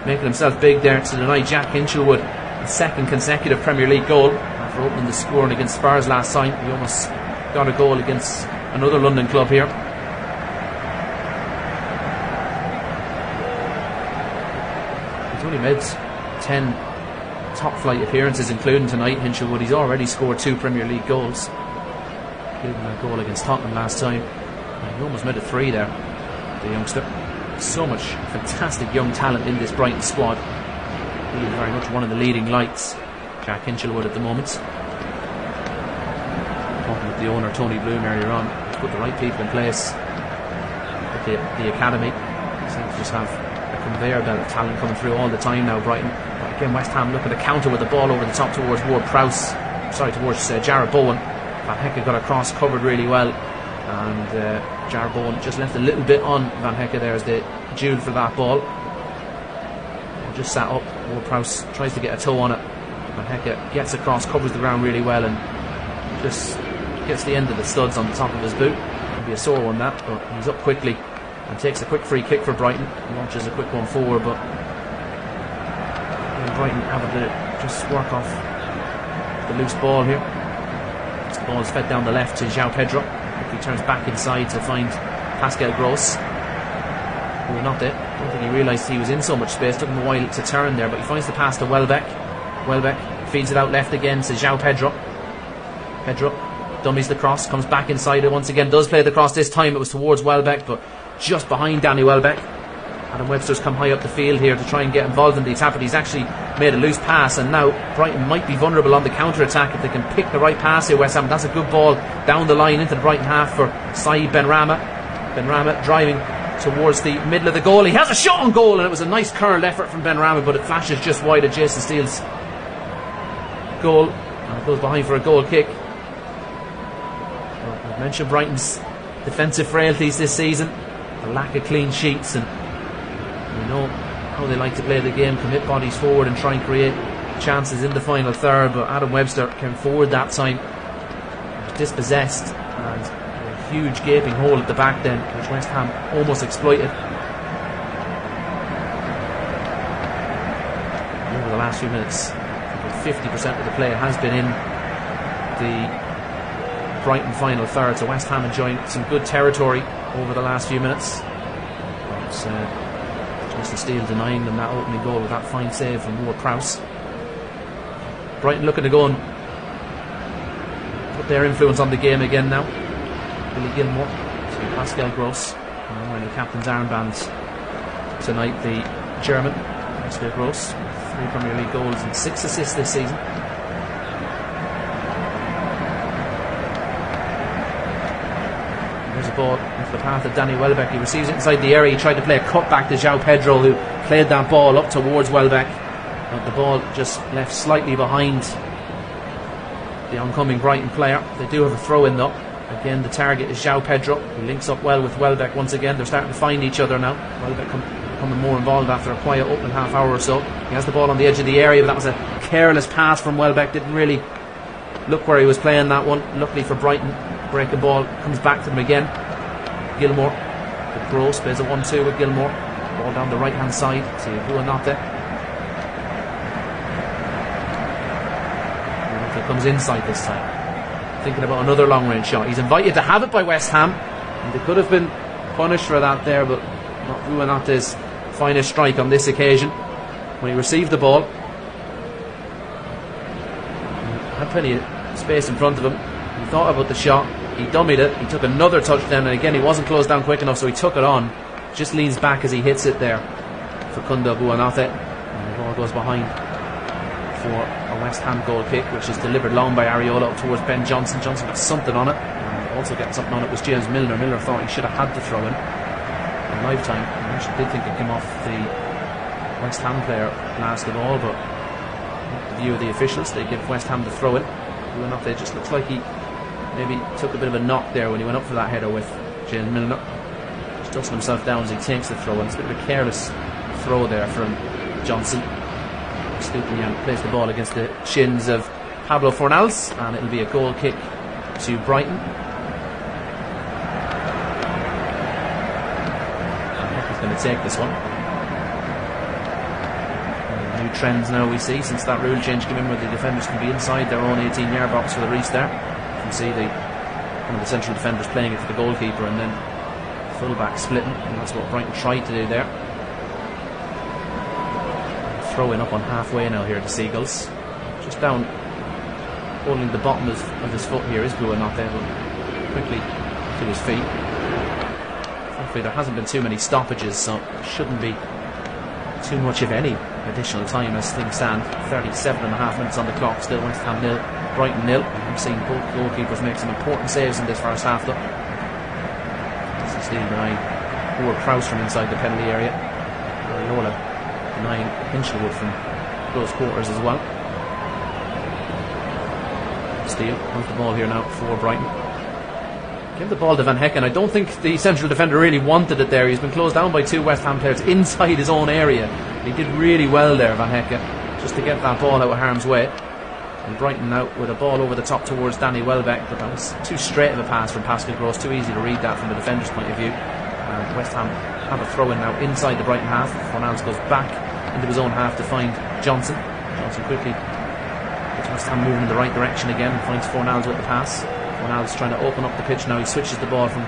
making himself big there to deny Jack Hinshelwood his 2nd consecutive Premier League goal after opening the scoring against Spurs last time. He almost got a goal against another London club here. He's only made 10 top flight appearances including tonight. Hinshelwood, he's already scored 2 Premier League goals, including a goal against Tottenham last time. He almost made it 3 there, the youngster. So much fantastic young talent in this Brighton squad. He is very much one of the leading lights, Jack Hinshelwood, at the moment. Talking with the owner Tony Bloom earlier on, he's put the right people in place at the academy. Seems to just have a conveyor belt of talent coming through all the time now, Brighton. But again, West Ham looking to counter with the ball over the top towards Ward-Prowse, towards Jarrod Bowen. Van Hecke got a cross covered really well, and Jarrod Bowen just left a little bit on Van Hecke there as they duelled for that ball. Just sat up. Ward-Prowse tries to get a toe on it. Van Hecke gets across, covers the ground really well, and just gets the end of the studs on the top of his boot. It'll be a sore one, that, but he's up quickly and takes a quick free kick for Brighton. He launches a quick one forward, but Brighton having to just work off the loose ball here. This ball is fed down the left to João Pedro. He turns back inside to find Pascal Gross. Who were not there. I don't think he realised he was in so much space. Took him a while to turn there, but he finds the pass to Welbeck. Welbeck feeds it out left again to João Pedro. Pedro dummies the cross, comes back inside it once again, does play the cross. This time it was towards Welbeck, but just behind Danny Welbeck. Adam Webster's come high up the field here to try and get involved in the attack, but he's actually made a loose pass, and now Brighton might be vulnerable on the counter-attack if they can pick the right pass here, West Ham. That's a good ball down the line into the Brighton half for Saïd Benrahma. Benrahma driving towards the middle of the goal. He has a shot on goal, and it was a nice curled effort from Benrahma, but it flashes just wide of Jason Steele's goal, and it goes behind for a goal kick. I've mentioned Brighton's defensive frailties this season, the lack of clean sheets, and we know how they like to play the game, commit bodies forward and try and create chances in the final third. But Adam Webster came forward that time, was dispossessed, and a huge gaping hole at the back then, which West Ham almost exploited. Over the last few minutes, about 50% of the play has been in the Brighton final third, so West Ham enjoying some good territory over the last few minutes. But Jason Steele denying them that opening goal with that fine save from Ward-Prowse. Brighton looking to go and put their influence on the game again now. Billy Gilmore to Pascal Gross, wearing the captain's armband tonight, the German Pascal Gross, 3 Premier League goals and 6 assists this season. There's a ball into the path of Danny Welbeck. He receives it inside the area. He tried to play a cut back to João Pedro, who played that ball up towards Welbeck, but the ball just left slightly behind the oncoming Brighton player. They do have a throw in though. Again, the target is João Pedro, who links up well with Welbeck once again. They're starting to find each other now. Welbeck becoming more involved after a quiet opening half hour or so. He has the ball on the edge of the area, but that was a careless pass from Welbeck. Didn't really look where he was playing that one. Luckily for Brighton, breaking ball comes back to them again. Gilmore with Gross, plays a 1-2 with Gilmore. Ball down the right hand side to Buonanotte. Buonanotte comes inside this time, thinking about another long range shot. He's invited to have it by West Ham, and they could have been punished for that there, but not Buonanotte's finest strike on this occasion. When he received the ball, had plenty of space in front of him. He thought about the shot, he dummied it, he took another touchdown, and again he wasn't closed down quick enough, so he took it on. Just leans back as he hits it there for Kunda Buonanotte, and the ball goes behind for a West Ham goal kick, which is delivered long by Areola up towards Ben Johnson. Johnson got something on it, and also getting something on it was James Milner. Milner thought he should have had the throw in lifetime. I actually did think it came off the West Ham player last of all, but the view of the officials, they give West Ham the throw in. Buonanotte just looks like he maybe took a bit of a knock there when he went up for that header with James Milner. Just dusting himself down as he takes the throw in. It's a bit of a careless throw there from Johnson. Stupinian plays the ball against the shins of Pablo Fornals, and it'll be a goal kick to Brighton. He's going to take this one. New trends now we see since that rule change came in, where the defenders can be inside their own 18-yard box for the restart. You can see one of the central defenders playing it for the goalkeeper, and then full-back splitting, and that's what Brighton tried to do there. Throwing up on halfway now here, the Seagulls. Just down, holding the bottom of his foot here is Buonanotte, quickly to his feet. Thankfully there hasn't been too many stoppages, so there shouldn't be too much of any additional time as things stand. 37.5 minutes on the clock, still West Ham 0, Brighton 0. We've seen both goalkeepers make some important saves in this first half though. This is Steele denying Ward-Prowse from inside the penalty area. Areola denying Hinchelwood from close quarters as well. Steele has the ball here now for Brighton. Give the ball to Van Hecken. I don't think the central defender really wanted it there. He's been closed down by 2 West Ham players inside his own area. He did really well there, Van Hecken, just to get that ball out of harm's way. And Brighton now with a ball over the top towards Danny Welbeck, but that was too straight of a pass from Pascal Gross, too easy to read that from the defender's point of view. And West Ham have a throw in now inside the Brighton half. Fornals goes back into his own half to find Johnson. Johnson quickly gets West Ham moving in the right direction again and finds Fornals with the pass. Fornals trying to open up the pitch now. He switches the ball from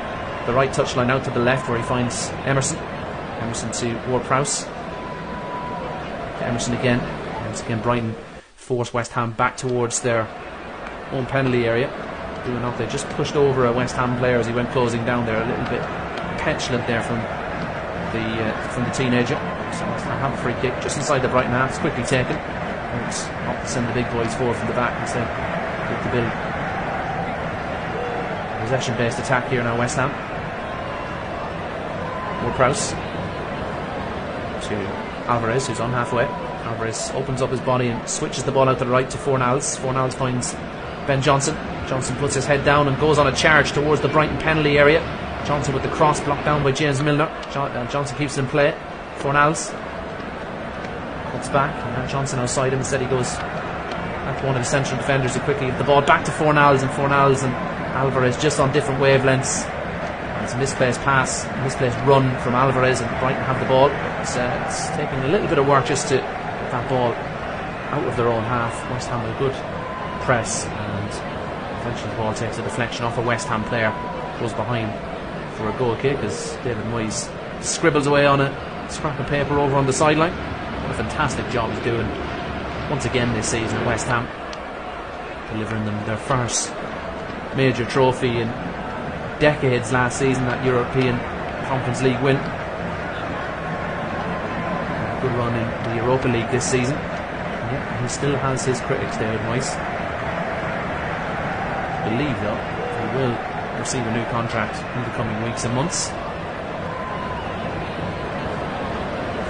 the right touchline out to the left, where he finds Emerson. Emerson to Ward-Prowse. To Emerson again. Once again Brighton force West Ham back towards their own penalty area. Buonanotte just pushed over a West Ham player as he went closing down there. A little bit petulant there from from the teenager. So West Ham have a free kick just inside the Brighton half. It's quickly taken. It's up to send the big boys forward from the back instead. Get the build. Possession-based attack here now, West Ham. Ward-Prowse to Alvarez, who's on halfway. Alvarez opens up his body and switches the ball out to the right to Fornals. Fornals finds Ben Johnson. Johnson puts his head down and goes on a charge towards the Brighton penalty area. Johnson with the cross blocked down by James Milner. Johnson keeps it in play. Fornals cuts back, and now Johnson outside him. Instead he goes back to one of the central defenders who quickly get the ball back to Fornals, and Fornals and Alvarez just on different wavelengths. And it's a misplaced pass, a misplaced run from Alvarez, and Brighton have the ball. It's taking a little bit of work just to get that ball out of their own half. West Ham with a good press, and eventually the ball takes a deflection off a West Ham player, goes behind for a goal kick as David Moyes scribbles away on a scrap of paper over on the sideline. What a fantastic job he's doing once again this season at West Ham, delivering them their first major trophy in decades last season, that European Conference League win. A good run in the Europa League this season. Yeah, he still has his critics, David Moyes. I believe though he will receive a new contract in the coming weeks and months.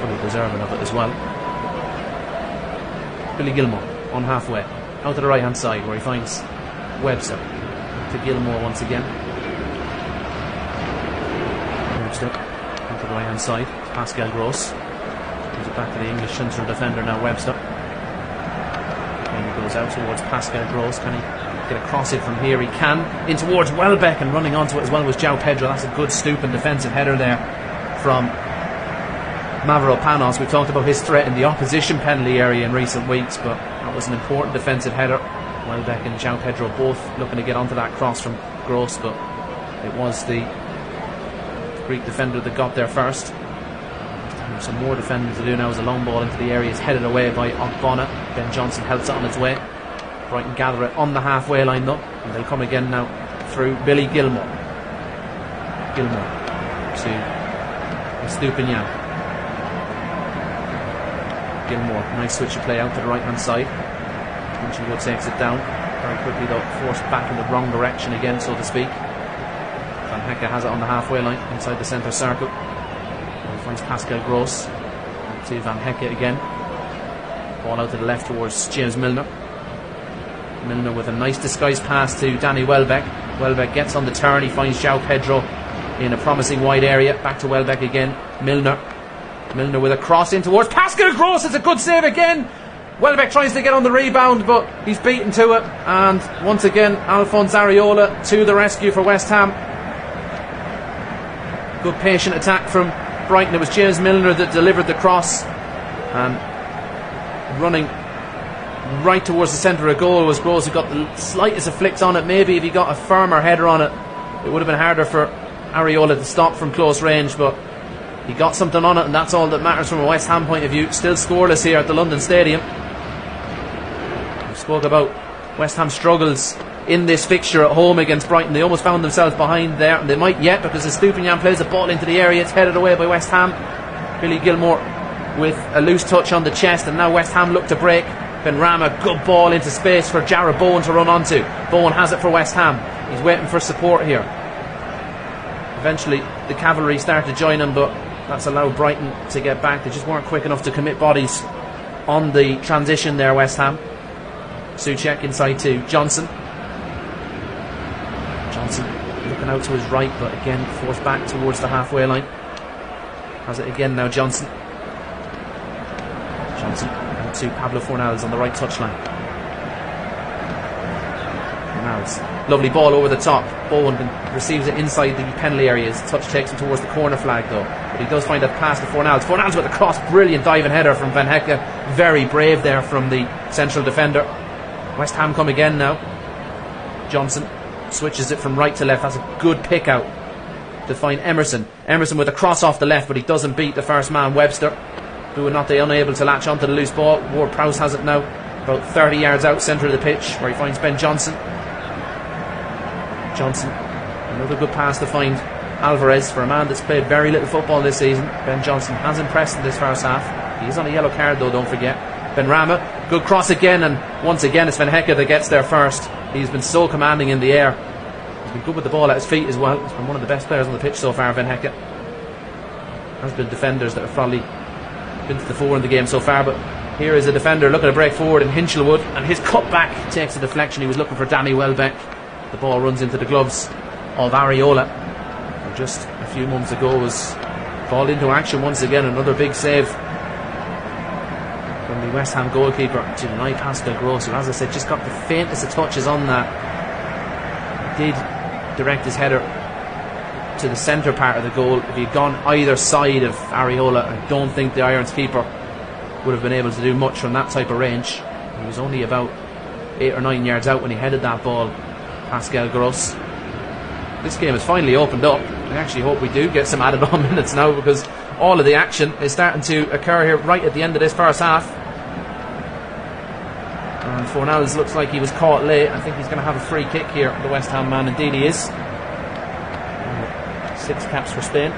Fully deserving of it as well. Billy Gilmour on halfway, out to the right hand side where he finds Webster. To Gilmour once again. Webster out to the right hand side. Pascal Gross. Gives it back to the English central defender now, Webster. And he goes out towards Pascal Gross. Can he get across it from here? He can. In towards Welbeck, and running onto it as well was João Pedro. That's a good stooping defensive header there from Mavropanos. We've talked about his threat in the opposition penalty area in recent weeks, but that was an important defensive header. Welbeck and João Pedro both looking to get onto that cross from Gross, but it was the Greek defender that got there first. Some more defending to do now as a long ball into the area is headed away by Ogbonna. Ben Johnson helps it on its way. Brighton gather it on the halfway line though, and they'll come again now through Billy Gilmour. Gilmour to Estupiñán. Gilmour, nice switch of play out to the right hand side. Chigo takes it down very quickly though, forced back in the wrong direction again, so to speak. Van Hecke has it on the halfway line inside the centre circle. He finds Pascal Gross to Van Hecke again. Ball out to the left towards James Milner. Milner with a nice disguised pass to Danny Welbeck. Welbeck gets on the turn, he finds João Pedro in a promising wide area. Back to Welbeck again. Milner with a cross in towards Pascal Gross. It's a good save again. Welbeck tries to get on the rebound, but he's beaten to it, and once again Alphonse Areola to the rescue for West Ham. Good patient attack from Brighton. It was James Milner that delivered the cross, and running right towards the centre of goal was Gross, who got the slightest of flicks on it. Maybe if he got a firmer header on it, it would have been harder for Areola to stop from close range, but he got something on it, and that's all that matters from a West Ham point of view. Still scoreless here at the London Stadium. We spoke about West Ham's struggles in this fixture at home against Brighton. They almost found themselves behind there, and they might yet, because Estupiñán plays the ball into the area. It's headed away by West Ham. Billy Gilmour with a loose touch on the chest, and now West Ham look to break. Benrahma, good ball into space for Jarrod Bowen to run onto. Bowen has it for West Ham. He's waiting for support here. Eventually the cavalry start to join him, but that's allowed Brighton to get back. They just weren't quick enough to commit bodies on the transition there, West Ham. Souček inside to Johnson. Johnson looking out to his right, but again forced back towards the halfway line. Has it again now, Johnson out to Pablo Fornals on the right touchline. Fornals, lovely ball over the top. Bowen receives it inside the penalty area. His touch takes him towards the corner flag though, but he does find a pass to Fornals. Fornals with the cross, brilliant diving header from Van Hecke. Very brave there from the central defender. West Ham come again now. Johnson switches it from right to left. That's a good pick out to find Emerson. Emerson with a cross off the left, but he doesn't beat the first man, Webster. Who are not they unable to latch onto the loose ball. Ward-Prowse has it now about 30 yards out centre of the pitch, where he finds Ben Johnson. Another good pass to find Alvarez, for a man that's played very little football this season. Ben Johnson has impressed in this first half. He's on a yellow card though, don't forget. Benrahma, good cross again, and once again it's Van Hecke that gets there first. He's been so commanding in the air. He's been good with the ball at his feet as well. He's been one of the best players on the pitch so far, Van Hecke. There's been defenders that have probably been to the fore in the game so far, but here is a defender looking to break forward in Hinchelwood, and his cutback takes a deflection. He was looking for Danny Welbeck. The ball runs into the gloves of Areola, who just a few months ago was called into action once again. Another big save from the West Ham goalkeeper to deny Pascal Gross, who, as I said, just got the faintest of touches on that. He did direct his header to the centre part of the goal. If he had gone either side of Areola, I don't think the Irons keeper would have been able to do much from that type of range. He was only about 8 or 9 yards out when he headed that ball, Pascal Gross. This game has finally opened up. I actually hope we do get some added on minutes now, because all of the action is starting to occur here right at the end of this first half. And Fornals looks like he was caught late. I think he's going to have a free kick here, the West Ham man. Indeed he is. 6 caps for Spain.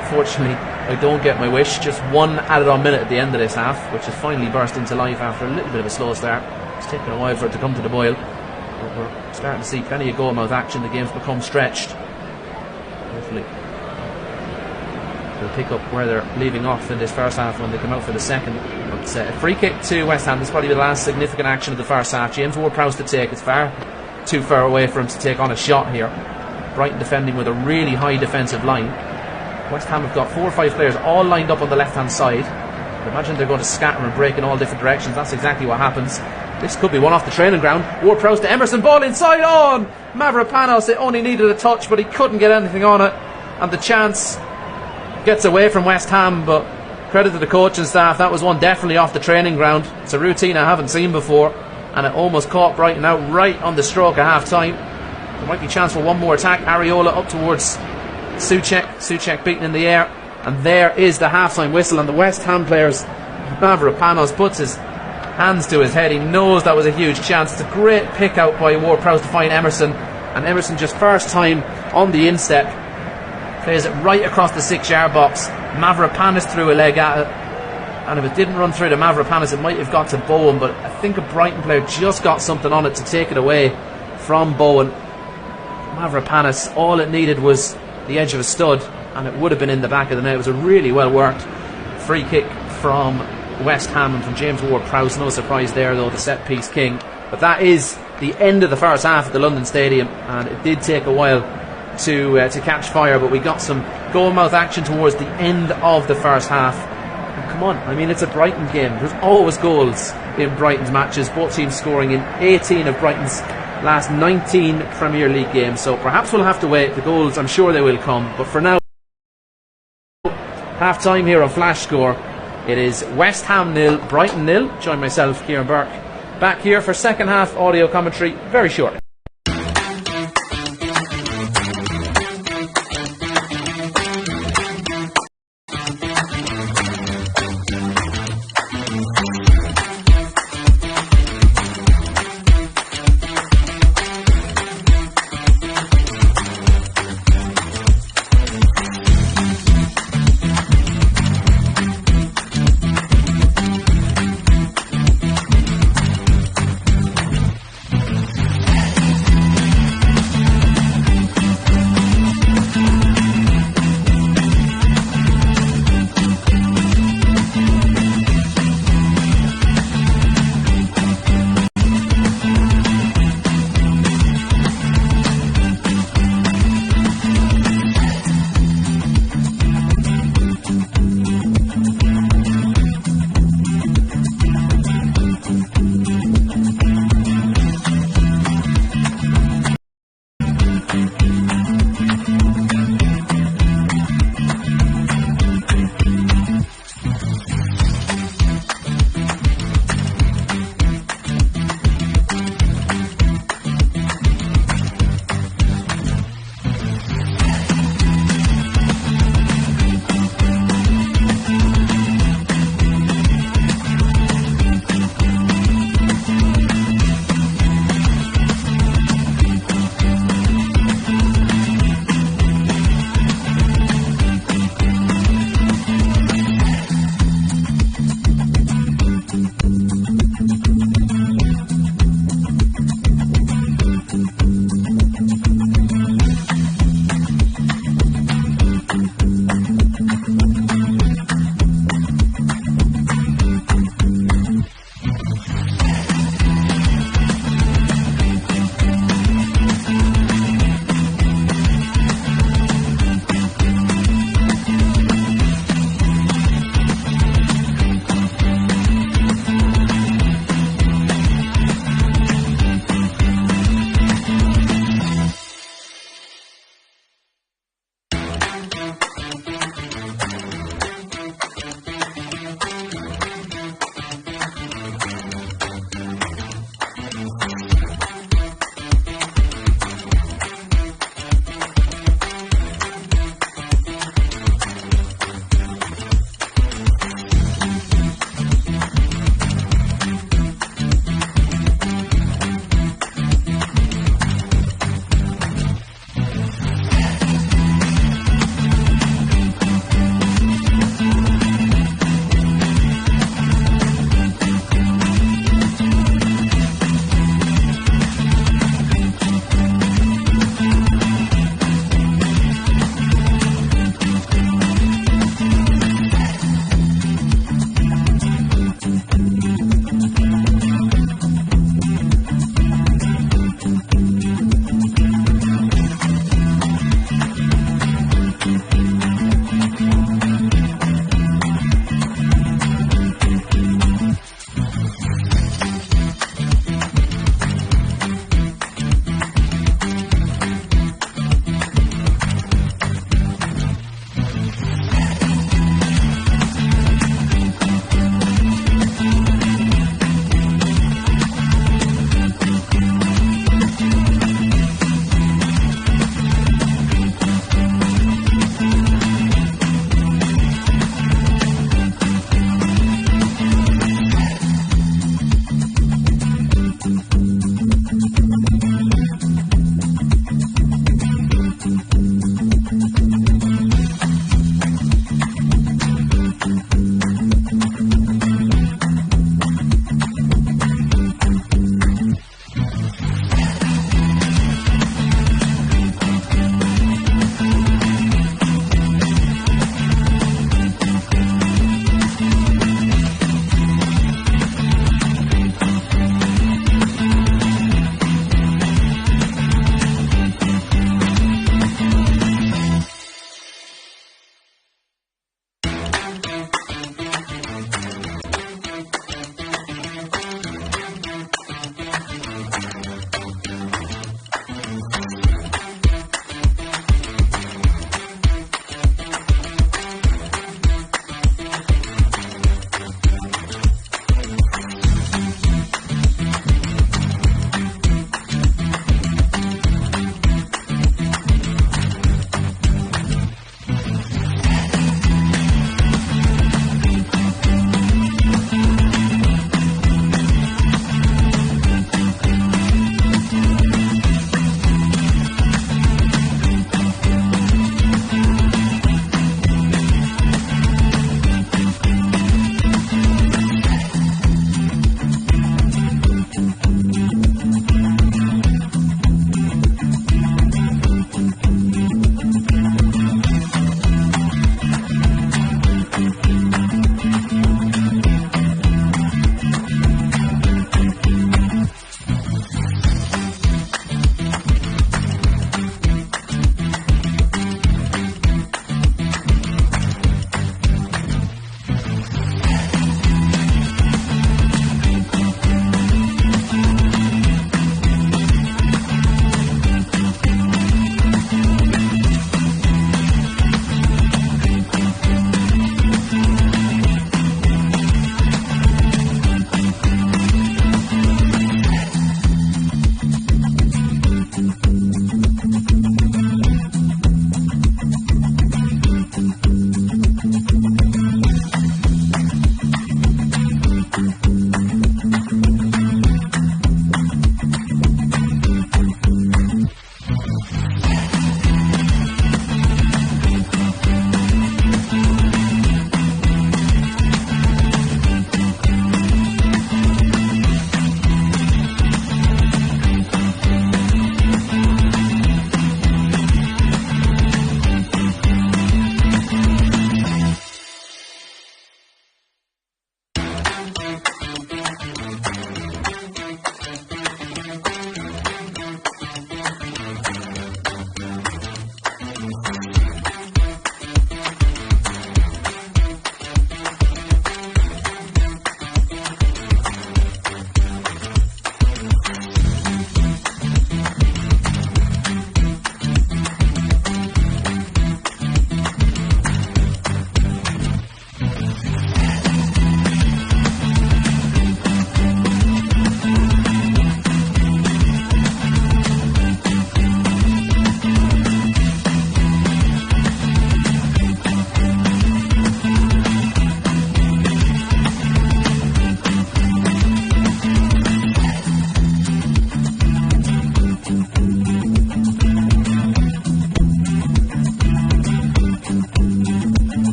Unfortunately, I don't get my wish. Just one added on minute at the end of this half, which has finally burst into life after a little bit of a slow start. It's taken a while for it to come to the boil, but we're starting to see plenty of goal-mouth action. The game's become stretched. Hopefully they'll pick up where they're leaving off in this first half when they come out for the second. But a free kick to West Ham. This is probably the last significant action of the first half. James Ward-Prowse to take. It's far too far away for him to take on a shot here. Brighton defending with a really high defensive line. West Ham have got 4 or 5 players all lined up on the left hand side. I imagine they're going to scatter and break in all different directions. That's exactly what happens. This could be one off the training ground. Ward-Prowse to Emerson, ball inside on Mavropanos. It only needed a touch, but he couldn't get anything on it, and the chance gets away from West Ham. But credit to the coaching staff, that was one definitely off the training ground. It's a routine I haven't seen before, and it almost caught Brighton out right on the stroke of half time. There might be a chance for one more attack. Areola up towards Souček beaten in the air, and there is the half-time whistle. And the West Ham players, Mavropanos puts his hands to his head. He knows that was a huge chance. It's a great pick out by Ward-Prowse to find Emerson, and Emerson, just first time on the instep, plays it right across the 6-yard box. Mavropanos threw a leg at it, and if it didn't run through to Mavropanos, it might have got to Bowen, but I think a Brighton player just got something on it to take it away from Bowen. Mavropanos, all it needed was the edge of a stud, and it would have been in the back of the net. It was a really well worked free kick from West Ham and from James Ward-Prowse. No surprise there though, the set piece king. But that is the end of the first half at the London Stadium, and it did take a while to catch fire, but we got some goal-mouth action towards the end of the first half. And come on, I mean, it's a Brighton game. There's always goals in Brighton's matches, both teams scoring in 18 of Brighton's last 19 Premier League games, so perhaps we'll have to wait. The goals, I'm sure they will come, but for now, half time here on Flash Score. It is West Ham 0, Brighton 0. Join myself, Kieran Burke, back here for second half audio commentary very shortly.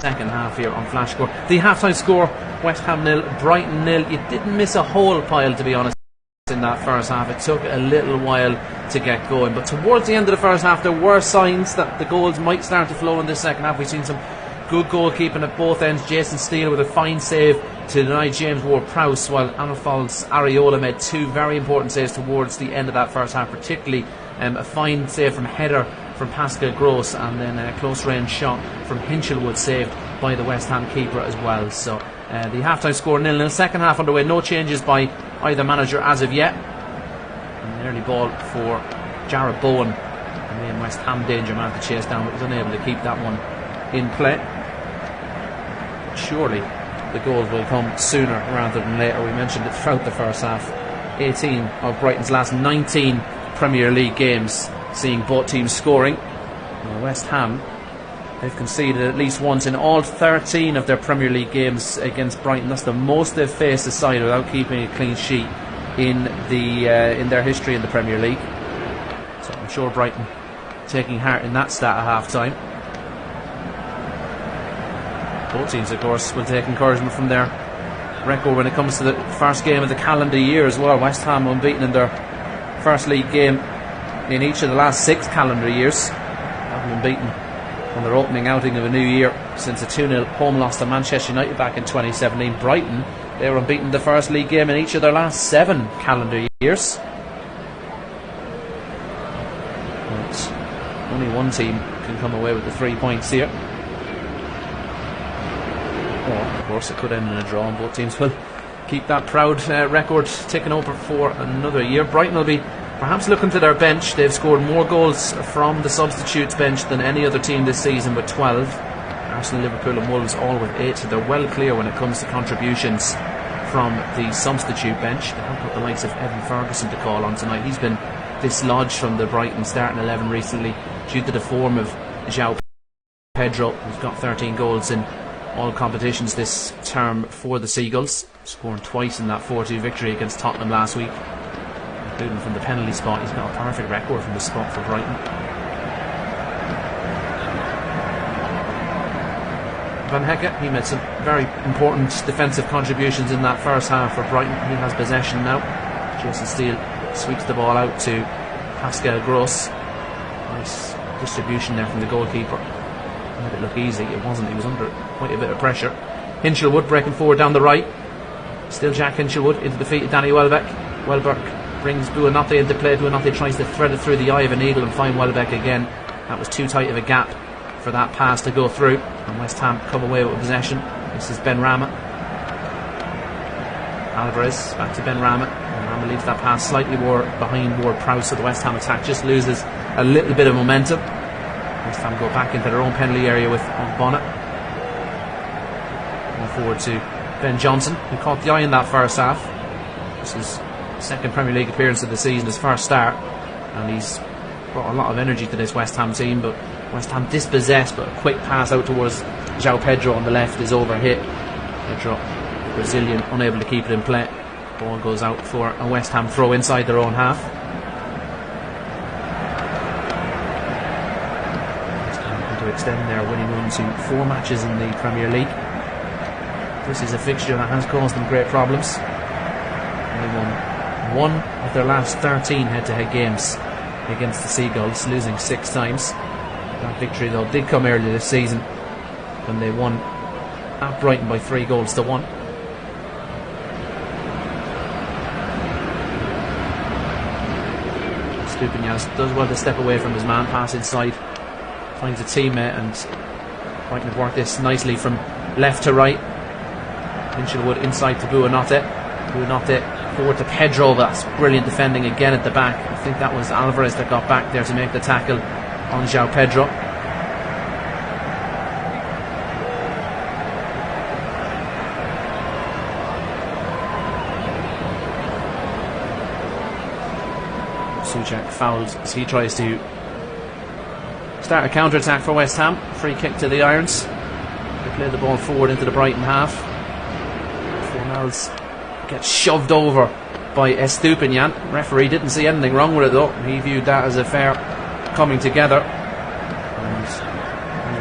second half here on Flash Score. The half-time score: West Ham 0, Brighton 0. You didn't miss a whole pile, to be honest, in that first half. It took a little while to get going, but towards the end of the first half there were signs that the goals might start to flow in this second half. We've seen some good goalkeeping at both ends. Jason Steele with a fine save to deny James Ward-Prowse, while Anafal's Areola made two very important saves towards the end of that first half, particularly a fine save from header from Pascal Gross, and then a close range shot from Hinchelwood saved by the West Ham keeper as well. So the half-time score 0-0. Second half underway, no changes by either manager as of yet. An early ball for Jarrett Bowen, the main West Ham danger man to chase down, but was unable to keep that one in play. Surely the goals will come sooner rather than later. We mentioned it throughout the first half. 18 of Brighton's last 19 Premier League games seeing both teams scoring. West Ham, they've conceded at least once in all 13 of their Premier League games against Brighton. That's the most they've faced a side without keeping a clean sheet in their history in the Premier League. So I'm sure Brighton taking heart in that stat at half time. Both teams, of course, will take encouragement from their record when it comes to the first game of the calendar year as well. West Ham unbeaten in their first league game in each of the last 6 calendar years. Haven't been beaten on their opening outing of a new year since a 2-0 home loss to Manchester United back in 2017. Brighton, they were unbeaten the first league game in each of their last 7 calendar years. But only one team can come away with the 3 points here. Or, of course, it could end in a draw, and both teams will keep that proud record ticking over for another year. Brighton will be perhaps looking to their bench. They've scored more goals from the substitutes bench than any other team this season with 12. Arsenal, Liverpool and Wolves all with 8. So they're well clear when it comes to contributions from the substitute bench. They have got the likes of Evan Ferguson to call on tonight. He's been dislodged from the Brighton starting 11 recently due to the form of João Pedro, who's got 13 goals in all competitions this term for the Seagulls, scoring twice in that 4-2 victory against Tottenham last week, including from the penalty spot. He's got a perfect record from the spot for Brighton. Van Hecke, he made some very important defensive contributions in that first half for Brighton. He has possession now. Jason Steele sweeps the ball out to Pascal Gross. Nice distribution there from the goalkeeper. Made it look easy. It wasn't. He was under quite a bit of pressure. Hinchelwood breaking forward down the right. Still Jack Hinchelwood into the feet of Danny Welbeck. Welbeck brings Buonanotte into play. Buonanotte tries to thread it through the eye of an eagle and find Welbeck again. That was too tight of a gap for that pass to go through, and West Ham come away with possession. This is Ben Rama. Alvarez back to Ben Rama. And Rama leaves that pass slightly more behind Ward-Prowse, so the West Ham attack just loses a little bit of momentum. West Ham go back into their own penalty area with Bonnet. Going forward to Ben Johnson, who caught the eye in that first half. This is his second Premier League appearance of the season, his first start, and he's brought a lot of energy to this West Ham team. But West Ham dispossessed, but a quick pass out towards João Pedro on the left is overhit. Pedro, the Brazilian, unable to keep it in play. Ball goes out for a West Ham throw inside their own half. To extend their winning run to 4 matches in the Premier League. This is a fixture that has caused them great problems. They won 1 of their last 13 head-to-head games against the Seagulls, losing 6 times. That victory, though, did come earlier this season when they won at Brighton by 3-1. Stupinian does well to step away from his man, pass inside, finds a teammate, and Brighton have worked this nicely from left to right. Hinchelwood inside to Buonanotte. Buonanotte forward to Pedro. That's brilliant defending again at the back. I think that was Alvarez that got back there to make the tackle on João Pedro. Souček fouled as he tries to start a counter-attack for West Ham. Free kick to the Irons. They play the ball forward into the Brighton half. Fornals gets shoved over by Estupinian. Referee didn't see anything wrong with it though. He viewed that as a fair coming together. And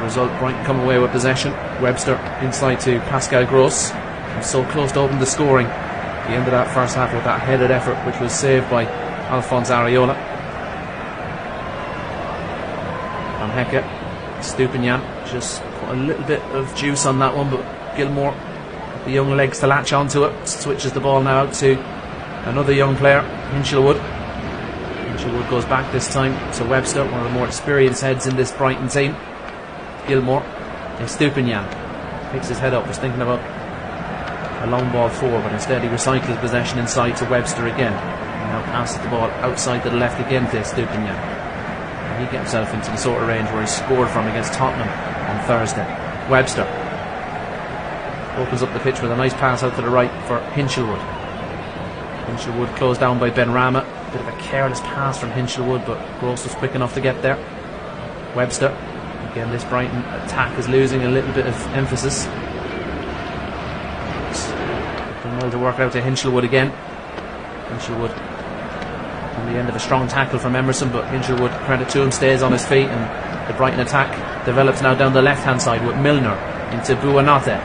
as a result, Brighton come away with possession. Webster inside to Pascal Gross. And so close to open the scoring. He ended that first half with that headed effort, which was saved by Alphonse Areola. Van Hecke, Stupinian just put a little bit of juice on that one, but Gilmour, the young legs to latch onto it, switches the ball now out to another young player, Hinchelwood. Hinchelwood goes back this time to Webster, one of the more experienced heads in this Brighton team. Gilmour, Stupinian picks his head up, was thinking about a long ball forward, but instead he recycles possession inside to Webster again. And now passes the ball outside to the left again to Stupinian. And he gets himself into the sort of range where he scored from against Tottenham on Thursday. Webster opens up the pitch with a nice pass out to the right for Hinchelwood. Hinchelwood closed down by Ben Rama. Bit of a careless pass from Hinchelwood, but Gross was quick enough to get there. Webster. Again, this Brighton attack is losing a little bit of emphasis. Done well to work out to Hinchelwood again. Hinchelwood on the end of a strong tackle from Emerson, but Hinchelwood, credit to him, stays on his feet, and the Brighton attack develops now down the left hand side with Milner into Buonanotte.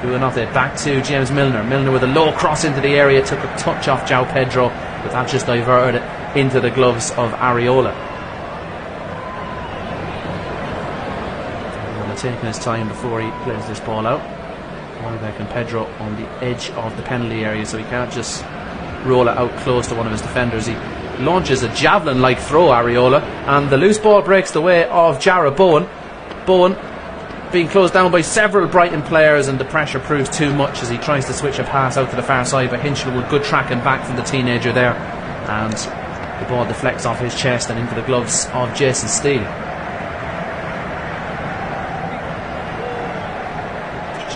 Buonanotte back to James Milner. Milner with a low cross into the area, took a touch off João Pedro, but that just diverted it into the gloves of Areola. Taking his time before he plays this ball out. Welbeck and Pedro on the edge of the penalty area, so he can't just roll it out close to one of his defenders. He launches a javelin-like throw, Areola, and the loose ball breaks the way of Jarrod Bowen. Bowen being closed down by several Brighton players, and the pressure proves too much as he tries to switch a pass out to the far side, but Hinchelwood good tracking back from the teenager there, and the ball deflects off his chest and into the gloves of Jason Steele.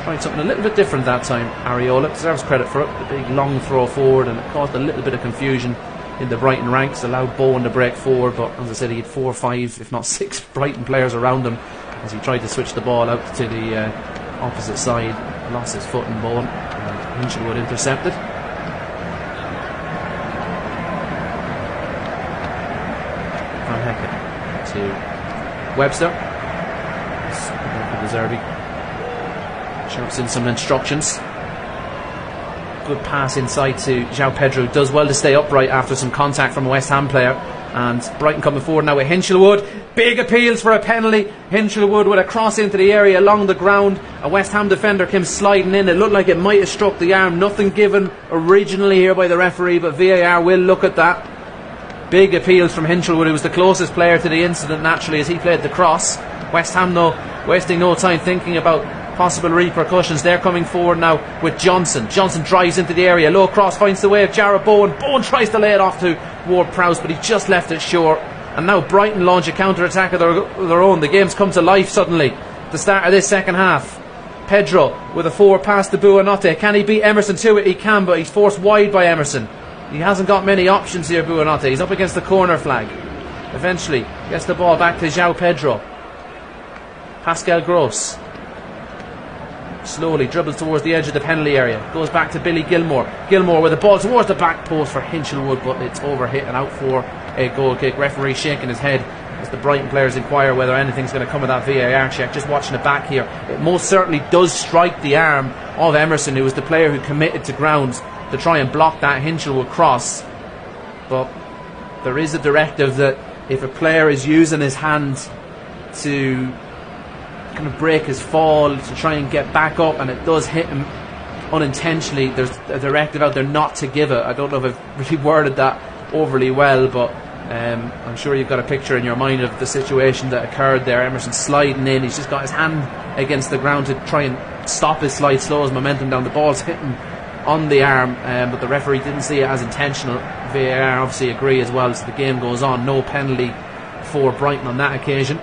Tried something a little bit different that time. Areola deserves credit for it. The big long throw forward, and it caused a little bit of confusion in the Brighton ranks, allowed Bowen to break forward, but as I said, he had 4 or 5 if not 6 Brighton players around him as he tried to switch the ball out to the opposite side. Lost his foot in Bowen, and Hinchelwood intercepted. Van Hecke to Webster. Zerbi shouts in some instructions. Good pass inside to João Pedro. Does well to stay upright after some contact from a West Ham player. And Brighton coming forward now with Hinchelwood. Big appeals for a penalty. Hinchelwood with a cross into the area along the ground. A West Ham defender came sliding in. It looked like it might have struck the arm. Nothing given originally here by the referee, but VAR will look at that. Big appeals from Hinchelwood, who was the closest player to the incident naturally as he played the cross. West Ham though wasting no time thinking about possible repercussions. They're coming forward now with Johnson. Johnson drives into the area, low cross finds the way of Jarrod Bowen. Bowen tries to lay it off to Ward-Prowse, but he just left it short. And now Brighton launch a counter-attack of their own. The game's come to life suddenly at the start of this second half. Pedro with a forward pass to Buonanotte. Can he beat Emerson to it? He can, but he's forced wide by Emerson. He hasn't got many options here, Buonanotte. He's up against the corner flag. Eventually gets the ball back to João Pedro. Pascal Gross slowly dribbles towards the edge of the penalty area, goes back to Billy Gilmour. Gilmour with the ball towards the back post for Hinchelwood, but it's overhit and out for a goal kick. Referee shaking his head as the Brighton players inquire whether anything's going to come of that VAR check. Just watching it back here, it most certainly does strike the arm of Emerson, who was the player who committed to ground to try and block that Hinchelwood cross. But there is a directive that if a player is using his hand to kind of break his fall, to try and get back up, and it does hit him unintentionally, there's a directive out there not to give it. I don't know if I've really worded that overly well, but I'm sure you've got a picture in your mind of the situation that occurred there. Emerson sliding in, he's just got his hand against the ground to try and stop his slide, slow his momentum down. The ball's hitting on the arm, but the referee didn't see it as intentional. VAR obviously agree as well, so the game goes on. No penalty for Brighton on that occasion.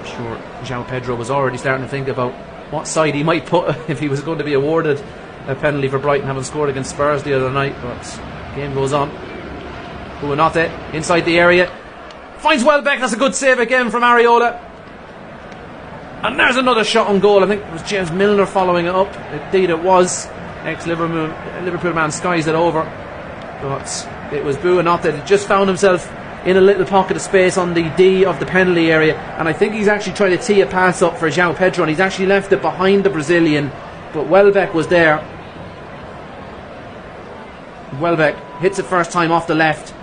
Sure, João Pedro was already starting to think about what side he might put if he was going to be awarded a penalty for Brighton, having scored against Spurs the other night. But the game goes on. Buonanotte inside the area, finds Welbeck. That's a good save again from Areola. And there's another shot on goal. I think it was James Milner following it up. Indeed it was. Ex-Liverpool man skies it over, but it was Buonanotte that just found himself in a little pocket of space on the D of the penalty area, and I think he's actually trying to tee a pass up for João Pedro, and he's actually left it behind the Brazilian, but Welbeck was there. Welbeck hits it first time off the left,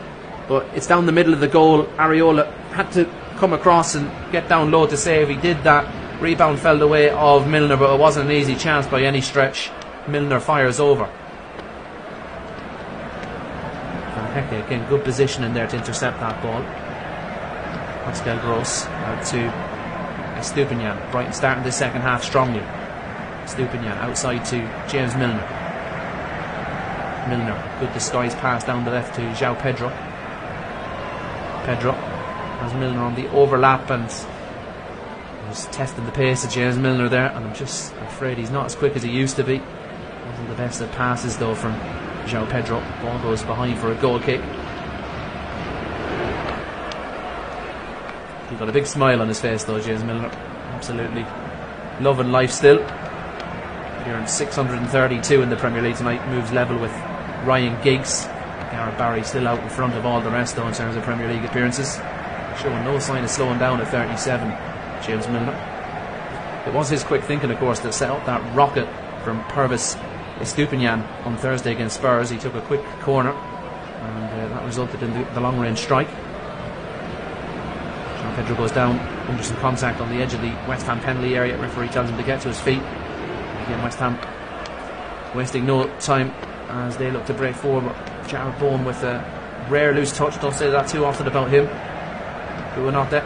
but it's down the middle of the goal. Areola had to come across and get down low to save. He did that. Rebound fell the way of Milner, but it wasn't an easy chance by any stretch. Milner fires over. Van Hecke, again, good position in there to intercept that ball. Pascal Gross out to Estupiñán. Brighton starting the second half strongly. Estupiñán outside to James Milner. Milner, good disguise pass down the left to João Pedro. Pedro has Milner on the overlap and was testing the pace of James Milner there, and I'm just afraid he's not as quick as he used to be. Wasn't the best of passes though from João Pedro. Ball goes behind for a goal kick. He's got a big smile on his face though, James Milner. Absolutely loving life still. He earned 632 in the Premier League tonight, moves level with Ryan Giggs. Gareth Barry still out in front of all the rest though in terms of Premier League appearances, showing no sign of slowing down at 37. James Milner. It was his quick thinking, of course, that set up that rocket from Pervis Estupiñán on Thursday against Spurs. He took a quick corner and that resulted in the long range strike. João Pedro goes down under some contact on the edge of the West Ham penalty area. Referee tells him to get to his feet. Again, West Ham wasting no time as they look to break forward. Jared Bowen with a rare loose touch. Don't say that too often about him. Who were not there.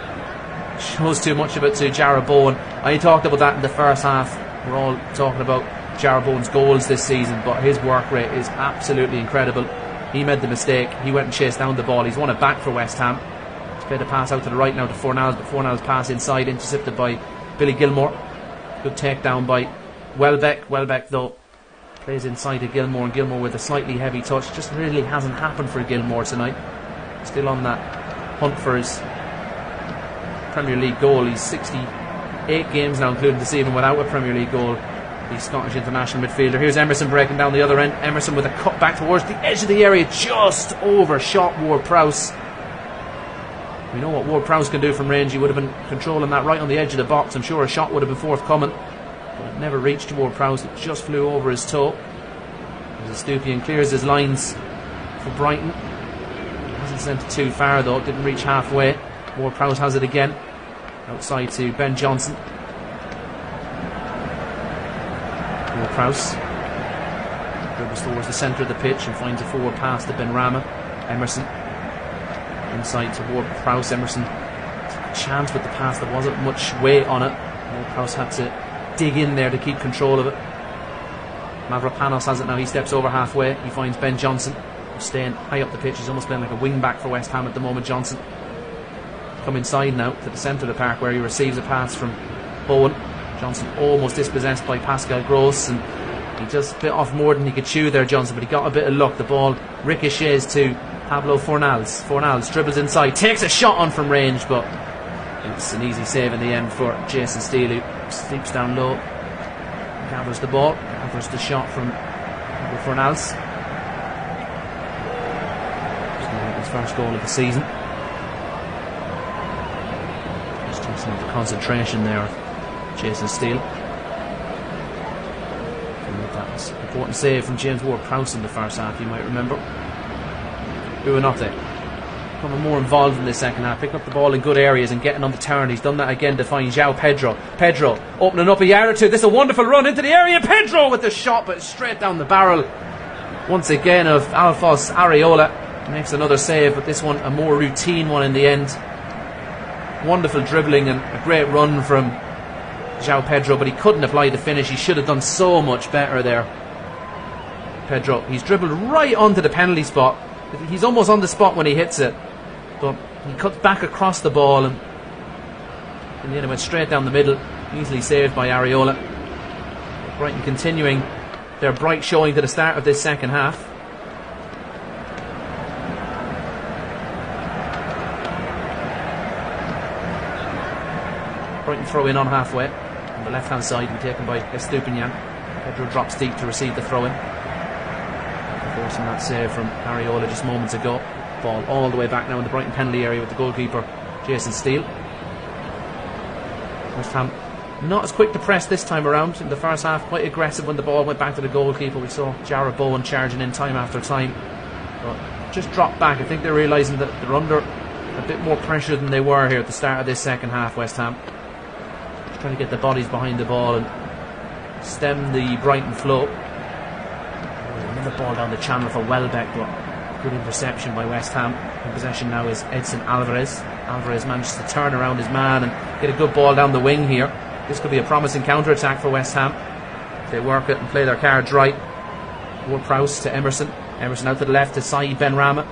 Shows too much of it to Jared Bowen. I talked about that in the first half. We're all talking about Jared Bowen's goals this season, but his work rate is absolutely incredible. He made the mistake. He went and chased down the ball. He's won it back for West Ham. He's played a pass out to the right now to Fornals, but Fornals' pass inside, intercepted by Billy Gilmour. Good takedown by Welbeck. Welbeck though plays inside to Gilmour, and Gilmour with a slightly heavy touch. Just really hasn't happened for Gilmour tonight. Still on that hunt for his Premier League goal. He's 68 games now, including this evening, without a Premier League goal. The Scottish international midfielder. Here's Emerson breaking down the other end. Emerson with a cut back towards the edge of the area, just overshot Ward-Prowse. We know what Ward-Prowse can do from range. He would have been controlling that right on the edge of the box. I'm sure a shot would have been forthcoming, but it never reached Ward-Prowse. It just flew over his toe. As Estupiñán clears his lines for Brighton. He hasn't sent it too far though. It didn't reach halfway. Ward-Prowse has it again. Outside to Ben Johnson. Ward-Prowse dribbles towards the centre of the pitch and finds a forward pass to Ben Rama. Emerson inside to Ward-Prowse. Emerson took a chance with the pass. There wasn't much weight on it. Ward-Prowse had to dig in there to keep control of it. Mavropanos has it now. He steps over halfway. He finds Ben Johnson staying high up the pitch. He's almost playing like a wing back for West Ham at the moment. Johnson come inside now to the centre of the park where he receives a pass from Bowen. Johnson almost dispossessed by Pascal Gross, and he just bit off more than he could chew there, Johnson, but he got a bit of luck. The ball ricochets to Pablo Fornals. Fornals dribbles inside, takes a shot on from range, but it's an easy save in the end for Jason Steele, who sleeps down low, gathers the ball, gathers the shot from Fornals. His first goal of the season. Just testing the concentration there of Jason Steele. That was an important save from James Ward-Prowse in the first half, you might remember. Buonanotte becoming more involved in the second half, picking up the ball in good areas and getting on the turn. He's done that again to find João Pedro. Pedro opening up a yard or two. This is a wonderful run into the area. Pedro with the shot, but straight down the barrel once again of Alphonse Areola. Makes another save, but this one a more routine one in the end. Wonderful dribbling and a great run from João Pedro, but he couldn't apply the finish. He should have done so much better there. Pedro, he's dribbled right onto the penalty spot. He's almost on the spot when he hits it, but he cuts back across the ball and in the end it went straight down the middle, easily saved by Areola. Brighton continuing their bright showing to the start of this second half. Brighton throw in on halfway on the left hand side, and taken by Estupiñán. Pedro drops deep to receive the throw in, forcing that save from Areola just moments ago. Ball all the way back now in the Brighton penalty area with the goalkeeper, Jason Steele. West Ham not as quick to press this time around. In the first half, quite aggressive when the ball went back to the goalkeeper. We saw Jarrod Bowen charging in time after time, but just dropped back. I think they're realising that they're under a bit more pressure than they were here at the start of this second half. West Ham just trying to get the bodies behind the ball and stem the Brighton flow. Another ball down the channel for Welbeck, but good interception by West Ham. In possession now is Edson Alvarez. Alvarez managed to turn around his man and get a good ball down the wing here. This could be a promising counter-attack for West Ham. They work it and play their cards right. Ward-Prowse to Emerson. Emerson out to the left to Saïd Benrahma.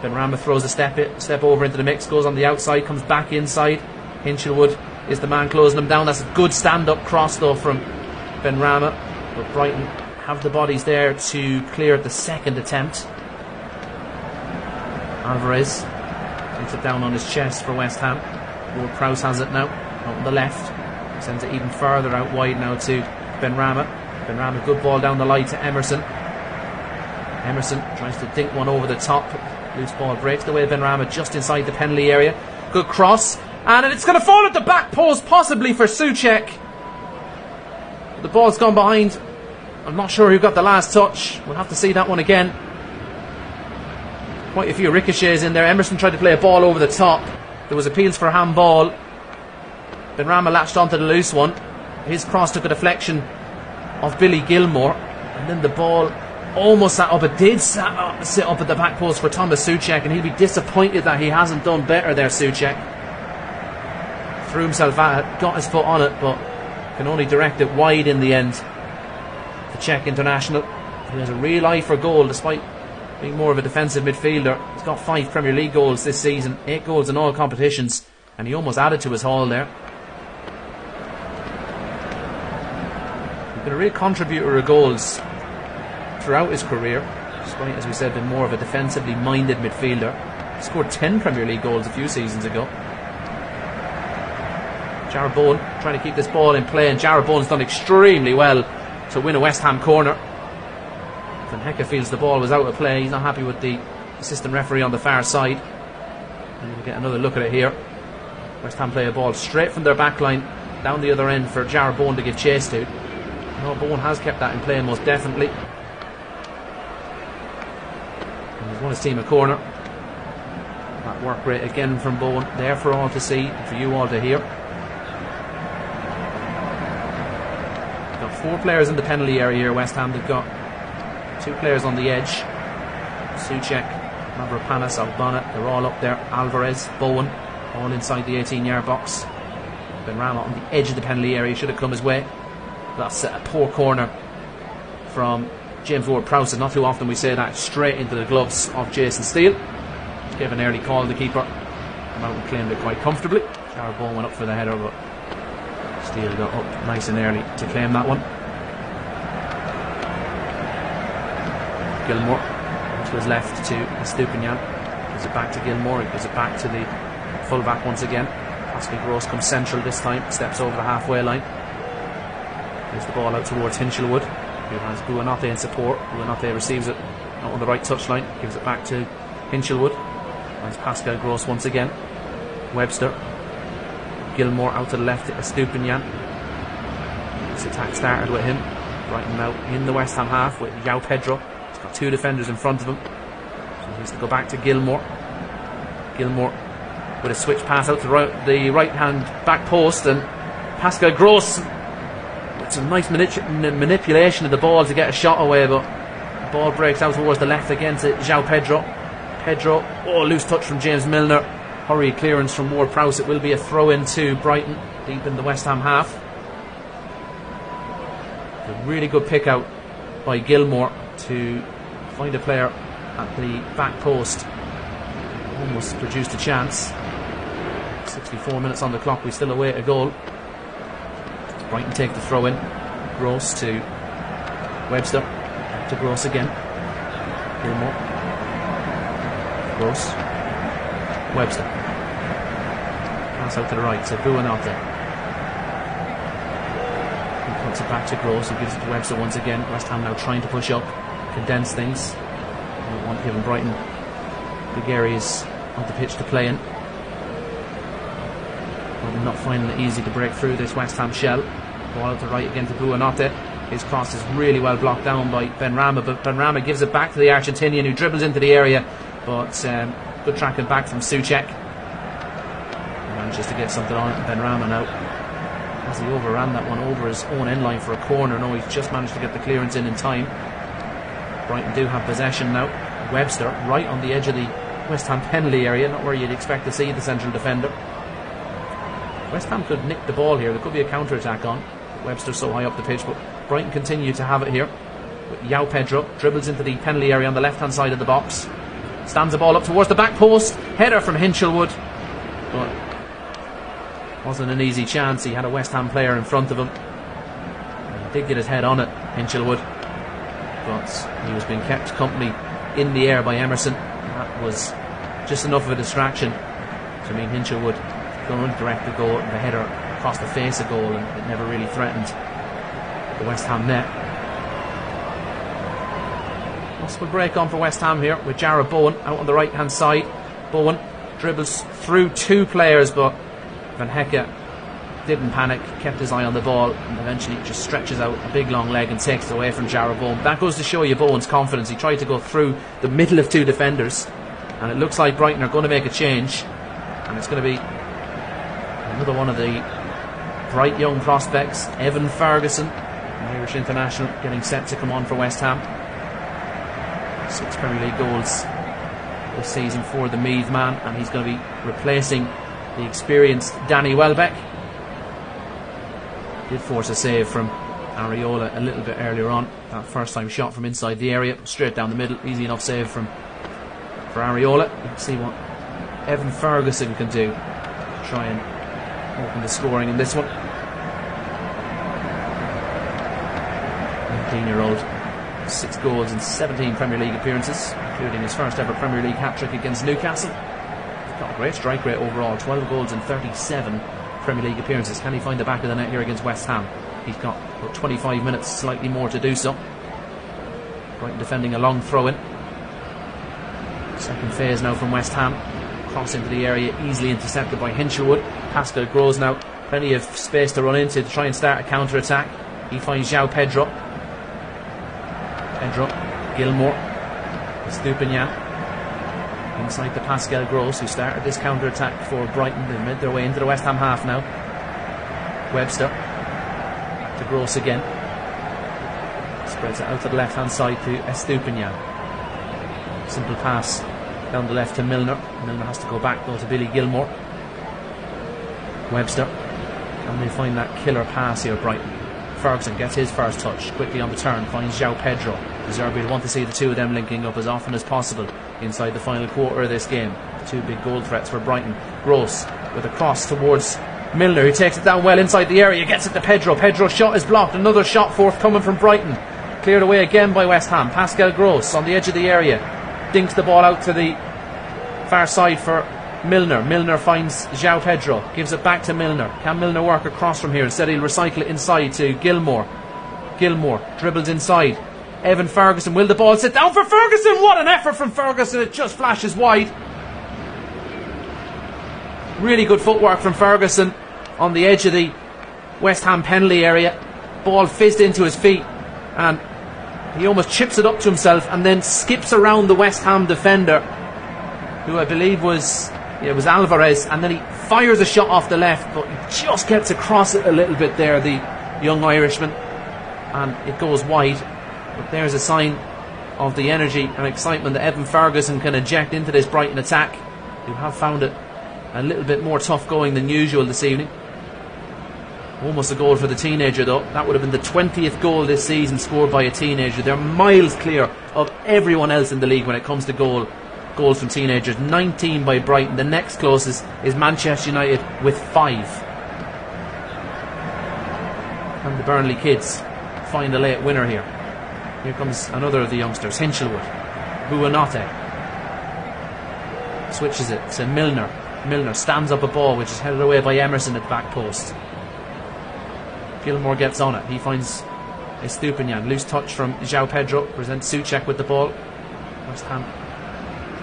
Benrahma throws a step over into the mix, goes on the outside, comes back inside. Hinchelwood is the man closing him down. That's a good stand-up cross though from Benrahma. But Brighton have the bodies there to clear the second attempt. Alvarez takes it down on his chest for West Ham. Ward-Prowse has it now out on the left. Sends it even further out wide now to Benrahma. Benrahma, good ball down the line to Emerson. Emerson tries to dink one over the top. Loose ball breaks the way of Benrahma just inside the penalty area. Good cross. And it's going to fall at the back post, possibly for Souček. The ball's gone behind. I'm not sure who got the last touch. We'll have to see that one again. Quite a few ricochets in there. Emerson tried to play a ball over the top. There was appeals for handball. Benrahma latched onto the loose one. His cross took a deflection of Billy Gilmore, and then the ball almost sat up. It did sit up at the back post for Thomas Souček, and he'll be disappointed that he hasn't done better there. Souček threw himself at it, got his foot on it, but can only direct it wide in the end. The Czech international, he has a real eye for goal despite being more of a defensive midfielder. He's got 5 Premier League goals this season, 8 goals in all competitions, and he almost added to his haul there. He's been a real contributor of goals throughout his career, despite, as we said, being more of a defensively minded midfielder. He scored 10 Premier League goals a few seasons ago. Jarrod Bowen trying to keep this ball in play, and Jarrod Bowen's done extremely well to win a West Ham corner. Van Hecke feels the ball was out of play. He's not happy with the assistant referee on the far side. And we'll get another look at it here. West Ham play a ball straight from their back line down the other end for Jarrod Bowen to give chase to. No, Bowen has kept that in play most definitely. And he's won his team a corner. That work rate again from Bowen, there for all to see and for you all to hear. They've got 4 players in the penalty area here, West Ham. They've got 2 players on the edge. Souček, Mavropanos, Albana, they're all up there. Alvarez, Bowen, all inside the 18-yard box. Benrahma on the edge of the penalty area, should have come his way. That's a poor corner from James Ward-Prowse, and not too often we say that, straight into the gloves of Jason Steele. Gave an early call to the keeper. Mountain claimed it quite comfortably. Jarrod Bowen went up for the header, but Steele got up nice and early to claim that one. Gilmore to his left to Estupiñán. Gives it back to Gilmore. He gives it back to the full-back once again. Pascal Gross comes central this time, steps over the halfway line. Gives the ball out towards Hinchelwood, who has Buonanotte in support. Buonanotte receives it not on the right touchline, gives it back to Hinchelwood. Finds Pascal Gross once again. Webster. Gilmore out to the left to Estupiñán. This attack started with him. Brighton now in the West Ham half with João Pedro. He's got 2 defenders in front of him, so he needs to go back to Gilmore. Gilmore with a switch pass out to the right hand back post, and Pascal Gross with some nice manipulation of the ball to get a shot away, but the ball breaks out towards the left again to João Pedro. Pedro, loose touch from James Milner. Hurried clearance from Ward-Prowse. It will be a throw in to Brighton, deep in the West Ham half. A really good pick out by Gilmore to find a player at the back post. Almost produced a chance. 64 minutes on the clock, we still await a goal. Brighton take the throw in. Gross to Webster. Back to Gross again. Gilmore. Gross. Webster. Pass out to the right to Buonanotte. He puts it back to Gross, who gives it to Webster once again. West Ham now trying to push up, condense things. Don't want giving Brighton Big areas of the pitch to play in. But not finding it easy to break through this West Ham shell. Ball out to right again to Buonanotte. His cross is really well blocked down by Benrahma, but Benrahma gives it back to the Argentinian, who dribbles into the area, but good tracking back from Souček. Manages to get something on it. Benrahma now, as he overran that one over his own end line for a corner. No, he's just managed to get the clearance in time. Brighton do have possession now. Webster right on the edge of the West Ham penalty area, not where you'd expect to see the central defender. West Ham could nick the ball here. There could be a counter-attack on. Webster's so high up the pitch, but Brighton continue to have it here. João Pedro dribbles into the penalty area on the left-hand side of the box. Stands the ball up towards the back post. Header from Hinchelwood, but wasn't an easy chance. He had a West Ham player in front of him. He did get his head on it, Hinchelwood, but he was being kept company in the air by Emerson. That was just enough of a distraction to mean Hinchelwood going to direct the goal, the header across the face of goal, and it never really threatened the West Ham net. Possible break on for West Ham here with Jarrod Bowen out on the right hand side. Bowen dribbles through two players, but Van Hecke didn't panic, kept his eye on the ball, and eventually just stretches out a big long leg and takes it away from Jarrod Bowen. That goes to show you Bowen's confidence. He tried to go through the middle of two defenders, and it looks like Brighton are going to make a change, and it's going to be another one of the bright young prospects, Evan Ferguson, an Irish international, getting set to come on for West Ham. 6 Premier League goals this season for the Meath man, and he's going to be replacing the experienced Danny Welbeck. Did force a save from Areola a little bit earlier on. That first time shot from inside the area, straight down the middle, easy enough save for Areola. Let's see what Evan Ferguson can do to try and open the scoring in this one. 19-year-old, 6 goals in 17 Premier League appearances, including his first ever Premier League hat-trick against Newcastle. He's got a great strike rate overall, 12 goals in 37 Premier League appearances. Can he find the back of the net here against West Ham? He's got about 25 minutes, slightly more to do so. Brighton defending a long throw-in. Second phase now from West Ham. Cross into the area, easily intercepted by Hinchelwood. Pascal Gross now, plenty of space to run into to try and start a counter-attack. He finds João Pedro. Gilmore, Stupinian inside to Pascal Gross, who started this counter-attack for Brighton. They made their way into the West Ham half now. Webster back to Gross again, spreads it out to the left hand side to Estupinian. Simple pass down the left to Milner. Milner has to go back though to Billy Gilmore. Webster, can they find that killer pass here, Brighton? Ferguson gets his first touch, quickly on the turn, finds João Pedro. De Zerbi will want to see the two of them linking up as often as possible inside the final quarter of this game. The two big goal threats for Brighton. Gross with a cross towards Milner, who takes it down well inside the area, gets it to Pedro. Pedro's shot is blocked, another shot forthcoming from Brighton. Cleared away again by West Ham. Pascal Gross on the edge of the area, dinks the ball out to the far side for Milner. Milner finds João Pedro, gives it back to Milner. Can Milner work across from here? Instead he'll recycle it inside to Gilmore. Gilmore dribbles inside. Evan Ferguson, will the ball sit down for Ferguson? What an effort from Ferguson, it just flashes wide. Really good footwork from Ferguson on the edge of the West Ham penalty area. Ball fizzed into his feet and he almost chips it up to himself and then skips around the West Ham defender, who I believe was Alvarez, and then he fires a shot off the left, but he just gets across it a little bit there, the young Irishman, and it goes wide. But there's a sign of the energy and excitement that Evan Ferguson can inject into this Brighton attack, who have found it a little bit more tough going than usual this evening. Almost a goal for the teenager though. That would have been the 20th goal this season scored by a teenager. They're miles clear of everyone else in the league when it comes to goals from teenagers. 19 by Brighton. The next closest is Manchester United with 5. And the Burnley kids find a late winner here. Here comes another of the youngsters, Hinchelwood. Buonanotte switches it to Milner. Milner stands up a ball which is headed away by Emerson at the back post. Gilmore gets on it. He finds Estupinian. Loose touch from João Pedro. Presents Souček with the ball. West Ham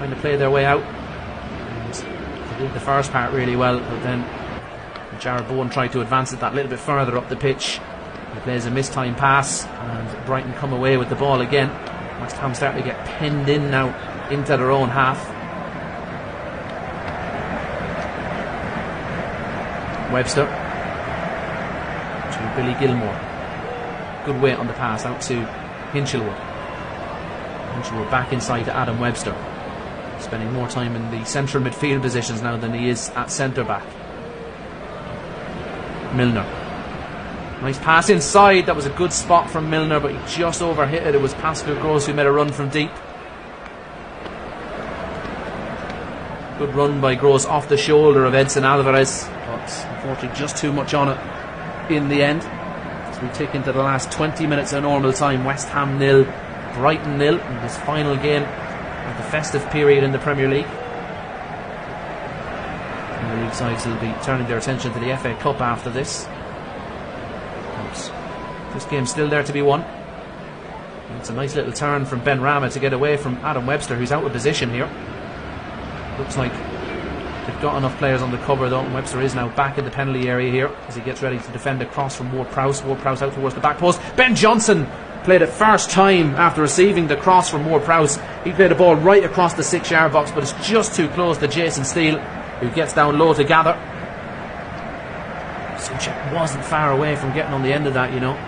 trying to play their way out. And they did the first part really well, but then Jared Bowen tried to advance it that little bit further up the pitch. He plays a mistimed pass, and Brighton come away with the ball again. West Ham starting to get pinned in now into their own half. Webster to Billy Gilmore. Good weight on the pass out to Hinchelwood. Hinchelwood back inside to Adam Webster, spending more time in the central midfield positions now than he is at centre back. Milner. Nice pass inside. That was a good spot from Milner, but he just overhit it. It was Pascal Gross who made a run from deep. Good run by Gross off the shoulder of Edson Alvarez, but unfortunately just too much on it in the end. As we tick into the last 20 minutes of normal time, West Ham 0, Brighton 0 in this final game of the festive period in the Premier League. The league sides will be turning their attention to the FA Cup after this. This game's still there to be won. And it's a nice little turn from Ben Rama to get away from Adam Webster, who's out of position here. Looks like they've got enough players on the cover though, and Webster is now back in the penalty area here as he gets ready to defend a cross from Ward-Prowse. Ward-Prowse out towards the back post. Ben Johnson played it first time after receiving the cross from Ward-Prowse. He played the ball right across the 6-yard box, but it's just too close to Jason Steele, who gets down low to gather. Souček wasn't far away from getting on the end of that, you know.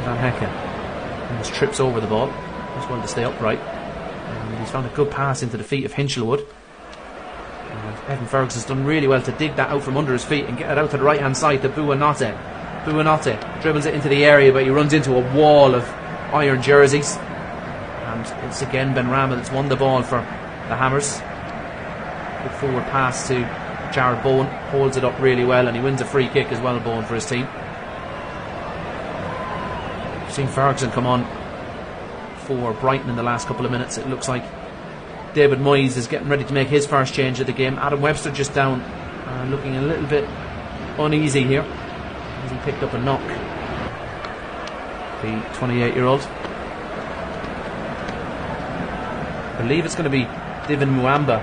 Van Hecken almost trips over the ball. Just wanted to stay upright. And he's found a good pass into the feet of Hinchelwood. And Evan Ferguson's done really well to dig that out from under his feet and get it out to the right hand side to Buonanotte. Buonanotte dribbles it into the area, but he runs into a wall of iron jerseys. And it's again Ben Rama that's won the ball for the Hammers. Good forward pass to Jared Bowen, holds it up really well, and he wins a free kick as well, Bowen, for his team. We've seen Ferguson come on for Brighton in the last couple of minutes. It looks like David Moyes is getting ready to make his first change of the game. Adam Webster just down, looking a little bit uneasy here as he picked up a knock, the 28-year-old. I believe it's going to be Divin Muamba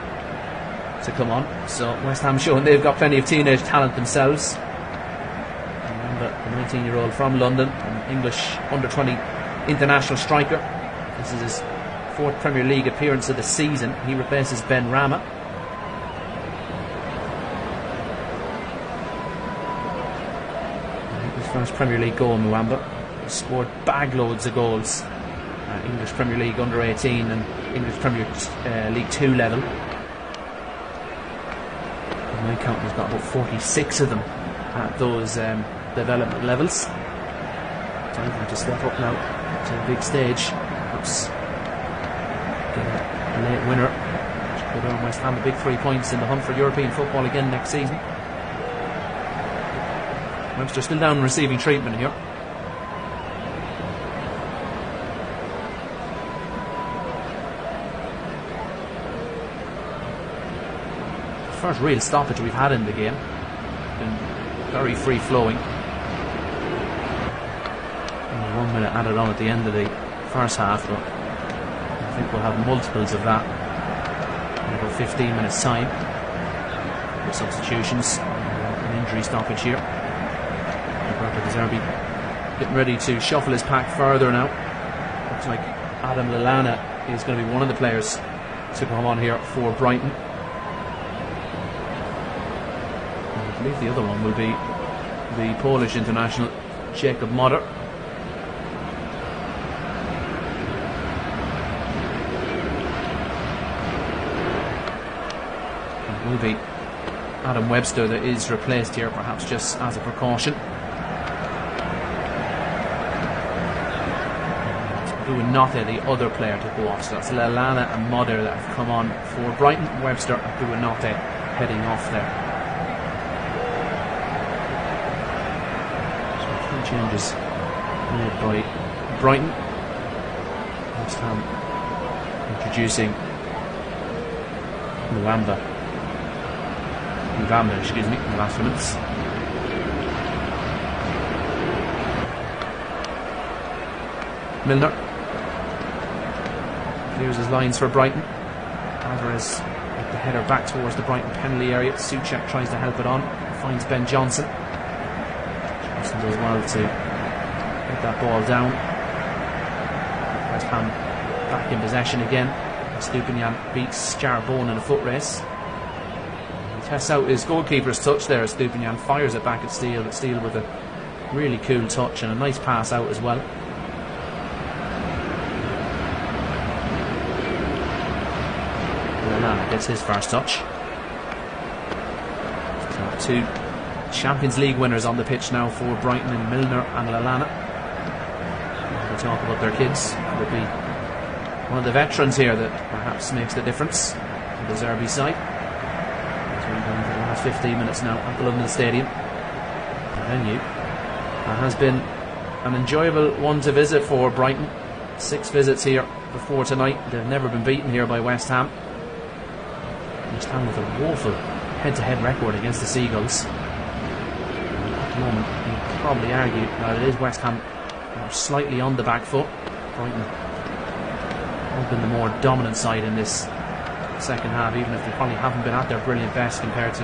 to come on, so West Ham showing they've got plenty of teenage talent themselves. Muamba, the 19-year-old from London, an English under-20 international striker. This is his 4th Premier League appearance of the season. He replaces Ben Rama. His first Premier League goal, Muamba. He scored bag loads of goals at English Premier League under 18 and English Premier League 2 level. My count has got about 46 of them at those development levels. Time for him to step up now to the big stage. Perhaps get a late winner. Go down West Ham, the big 3 points in the hunt for European football again next season. Webster still down receiving treatment here. First real stoppage we've had in the game. Been very free flowing. Only 1 minute added on at the end of the first half, but I think we'll have multiples of that in about 15 minutes time with substitutions. An injury stoppage here. Roberto De Zerbi getting ready to shuffle his pack further now. Looks like Adam Lallana is going to be one of the players to come on here for Brighton. I believe the other one will be the Polish international Jakub Moder. It will be Adam Webster that is replaced here, perhaps just as a precaution. Buonanotte, the other player to go off. So that's Lallana and Moder that have come on for Brighton. Webster and Buonanotte heading off there. Changes made by Brighton. West Ham introducing Muamba, excuse me, in the last minutes. Milner clears his lines for Brighton. Alvarez with the header back towards the Brighton penalty area. Souček tries to help it on, finds Ben Johnson. Johnson does well to get that ball down. West Ham back in possession again. Estupiñán beats Jarrod Bowen in a foot race. He tests out his goalkeeper's touch there. Estupiñán fires it back at Steele, but Steele with a really cool touch and a nice pass out as well. Lallana gets his first touch. So two Champions League winners on the pitch now for Brighton, in Milner and Lallana. We'll talk about their kids. It would be one of the veterans here that perhaps makes the difference in the Zerbi side. As we're going for the last 15 minutes now at the London Stadium. The venue has been an enjoyable one to visit for Brighton. 6 visits here before tonight. They've never been beaten here by West Ham. West Ham with a woeful head-to-head record against the Seagulls. At the moment, you could probably argue that it is West Ham slightly on the back foot. Brighton have been the more dominant side in this second half, even if they probably haven't been at their brilliant best compared to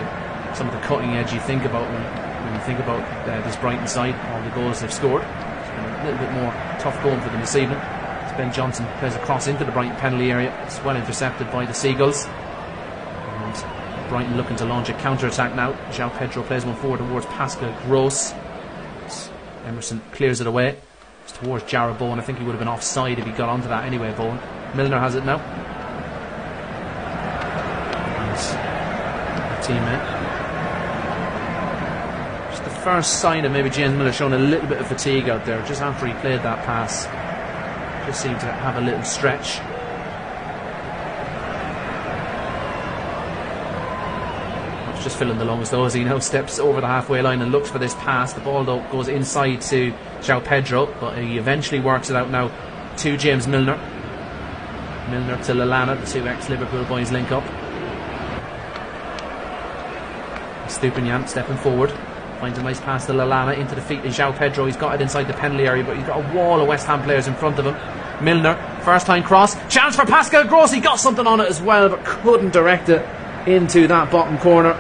some of the cutting edge you think about when you think about this Brighton side, all the goals they've scored. It's been a little bit more tough going for them this evening. As Ben Johnson plays a cross into the Brighton penalty area. It's well intercepted by the Seagulls. And Brighton looking to launch a counter-attack now. João Pedro plays one forward towards Pascal Gross. Emerson clears it away. It's towards Jarrod Bowen. I think he would have been offside if he got onto that anyway, Bowen. Milner has it now. And teammate. Just the first sign of maybe James Milner showing a little bit of fatigue out there just after he played that pass. Just seemed to have a little stretch. Just filling the longest though as he now steps over the halfway line and looks for this pass. The ball though goes inside to João Pedro, but he eventually works it out now to James Milner. Milner to Lallana, the two ex-Liverpool boys link up. Estupiñán stepping forward, finds a nice pass to Lallana into the feet of João Pedro. He's got it inside the penalty area, but he's got a wall of West Ham players in front of him. Milner, first time cross, chance for Pascal Gross. He got something on it as well, but couldn't direct it into that bottom corner.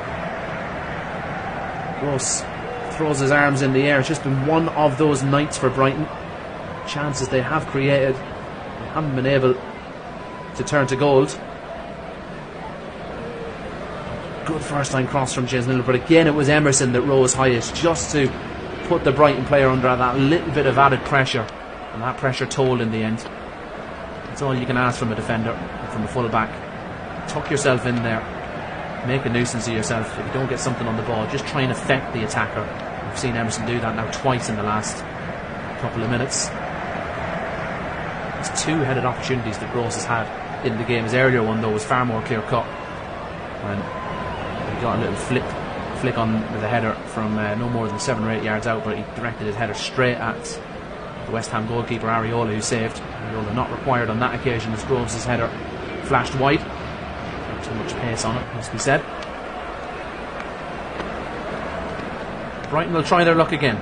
Gross throws his arms in the air. It's just been one of those nights for Brighton. Chances they have created, they haven't been able to turn to gold. Good first time cross from James Milner, but again it was Emerson that rose highest just to put the Brighton player under that little bit of added pressure, and that pressure told in the end. That's all you can ask from a defender and from a full back. Tuck yourself in there, make a nuisance of yourself. If you don't get something on the ball, just try and affect the attacker. We've seen Emerson do that now twice in the last couple of minutes. There's two-headed opportunities that Gross has had in the game. His earlier one though was far more clear cut, and he got a little flick on the header from no more than 7 or 8 yards out, but he directed his header straight at the West Ham goalkeeper Areola, who saved. Areola not required on that occasion as Groves' header flashed wide. Not too much pace on it, must be said. Brighton will try their luck again.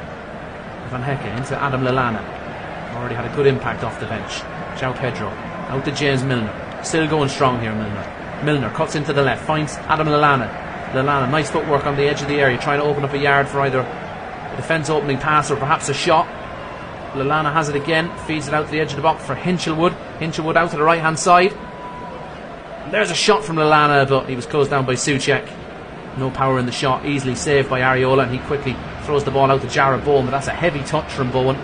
Van Hecke into Adam Lallana. Already had a good impact off the bench. João Pedro out to James Milner. Still going strong here, Milner. Milner cuts into the left, finds Adam Lallana. Lallana, nice footwork on the edge of the area, trying to open up a yard for either a defence opening pass or perhaps a shot. Lallana has it again, feeds it out to the edge of the box for Hinchelwood. Hinchelwood out to the right hand side. There's a shot from Lallana, but he was closed down by Souček. No power in the shot, easily saved by Areola, and he quickly throws the ball out to Jarrod Bowen, but that's a heavy touch from Bowen.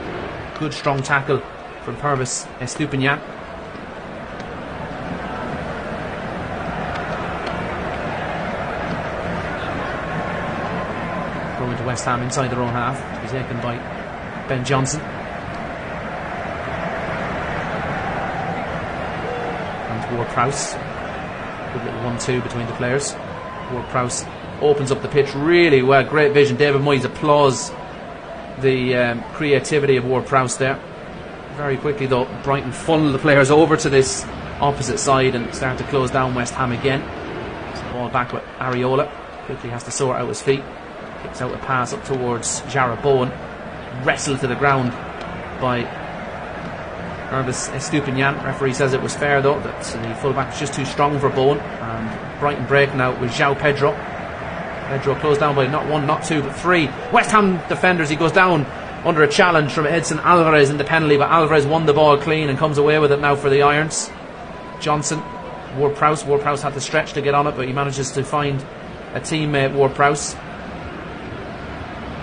Good strong tackle from Purvis Estupiñán. Going to West Ham inside their own half, to be taken by Ben Johnson. And toward Prowse. Good little 1-2 between the players. Ward Prowse opens up the pitch really well. Great vision. David Moyes applauds the creativity of Ward Prowse there. Very quickly though, Brighton funnel the players over to this opposite side and start to close down West Ham again. So ball back with Areola. Quickly has to sort out his feet. Kicks out a pass up towards Jarrod Bowen. Wrestled to the ground by Nervous Estupinian. Referee says it was fair though, that the fullback was just too strong for Bowen. And Brighton breaking out with João Pedro. Pedro closed down by not one, not two, but three West Ham defenders. He goes down under a challenge from Edson Alvarez in the penalty, but Alvarez won the ball clean and comes away with it now for the Irons. Johnson, Ward-Prowse had to stretch to get on it, but he manages to find a teammate, Ward-Prowse.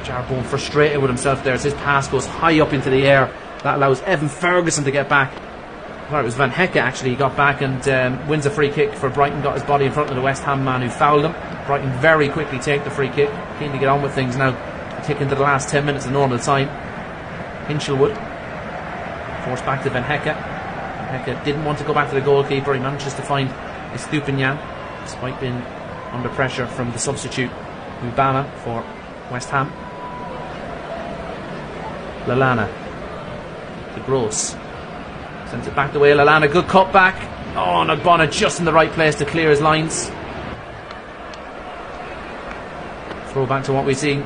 Jarbourne frustrated with himself there as his pass goes high up into the air. That allows Evan Ferguson to get back. I thought it was Van Hecke actually. He got back and wins a free kick for Brighton. Got his body in front of the West Ham man who fouled him. Brighton very quickly take the free kick. Keen to get on with things now. Tick into the last 10 minutes of normal time. Hinchelwood forced back to Van Hecke. Van Hecke didn't want to go back to the goalkeeper. He manages to find Estupinian despite being under pressure from the substitute Mubama for West Ham. Lallana to Gross. Sends it back the way. Lallana, good cut back. Oh, and Ogbonna just in the right place to clear his lines. Throw back to what we see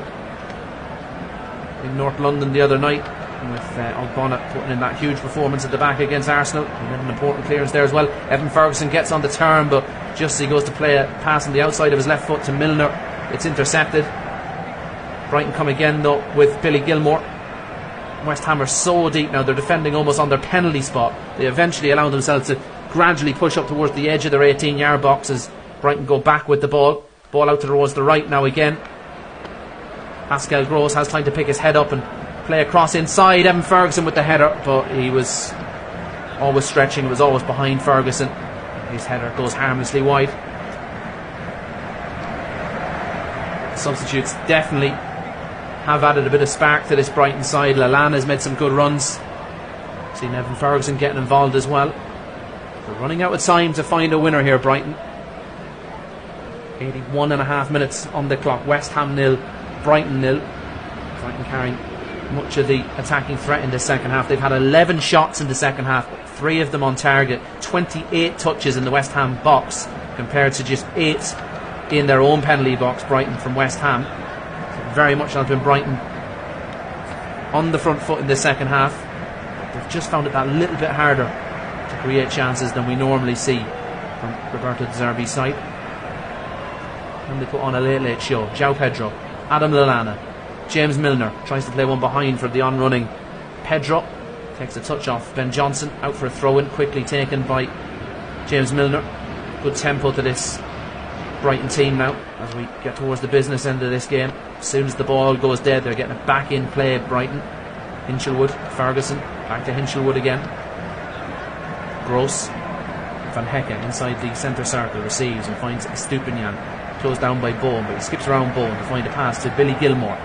in North London the other night, with Ogbonna putting in that huge performance at the back against Arsenal. He had an important clearance there as well. Evan Ferguson gets on the turn, but just as he goes to play a pass on the outside of his left foot to Milner, it's intercepted. Brighton come again though with Billy Gilmore. West Ham are so deep now, they're defending almost on their penalty spot. They eventually allow themselves to gradually push up towards the edge of their 18-yard box as Brighton go back with the ball. Ball out towards the right now again. Pascal Gross has time to pick his head up and play across inside. Evan Ferguson with the header, but he was always stretching, it was always behind Ferguson. His header goes harmlessly wide. Substitutes definitely have added a bit of spark to this Brighton side. Lallana has made some good runs. Seen Evan Ferguson getting involved as well. They're running out of time to find a winner here, Brighton. 81.5 minutes on the clock. West Ham 0, Brighton 0. Brighton carrying much of the attacking threat in the second half. They've had 11 shots in the second half, 3 of them on target, 28 touches in the West Ham box compared to just 8 in their own penalty box, Brighton, from West Ham. So very much has been Brighton on the front foot in the second half. They've just found it that little bit harder to create chances than we normally see from Roberto De Zerbi's side. And they put on a late show. João Pedro, Adam Lallana, James Milner tries to play one behind for the on-running Pedro. Takes a touch off Ben Johnson, out for a throw-in, quickly taken by James Milner. Good tempo to this Brighton team now as we get towards the business end of this game. As soon as the ball goes dead, they're getting it back in play, Brighton. Hinchelwood, Ferguson, back to Hinchelwood again. Gross, Van Hecke inside the centre circle, receives and finds Estupinian. Closed down by Bowen, but he skips around Bowen to find a pass to Billy Gilmore.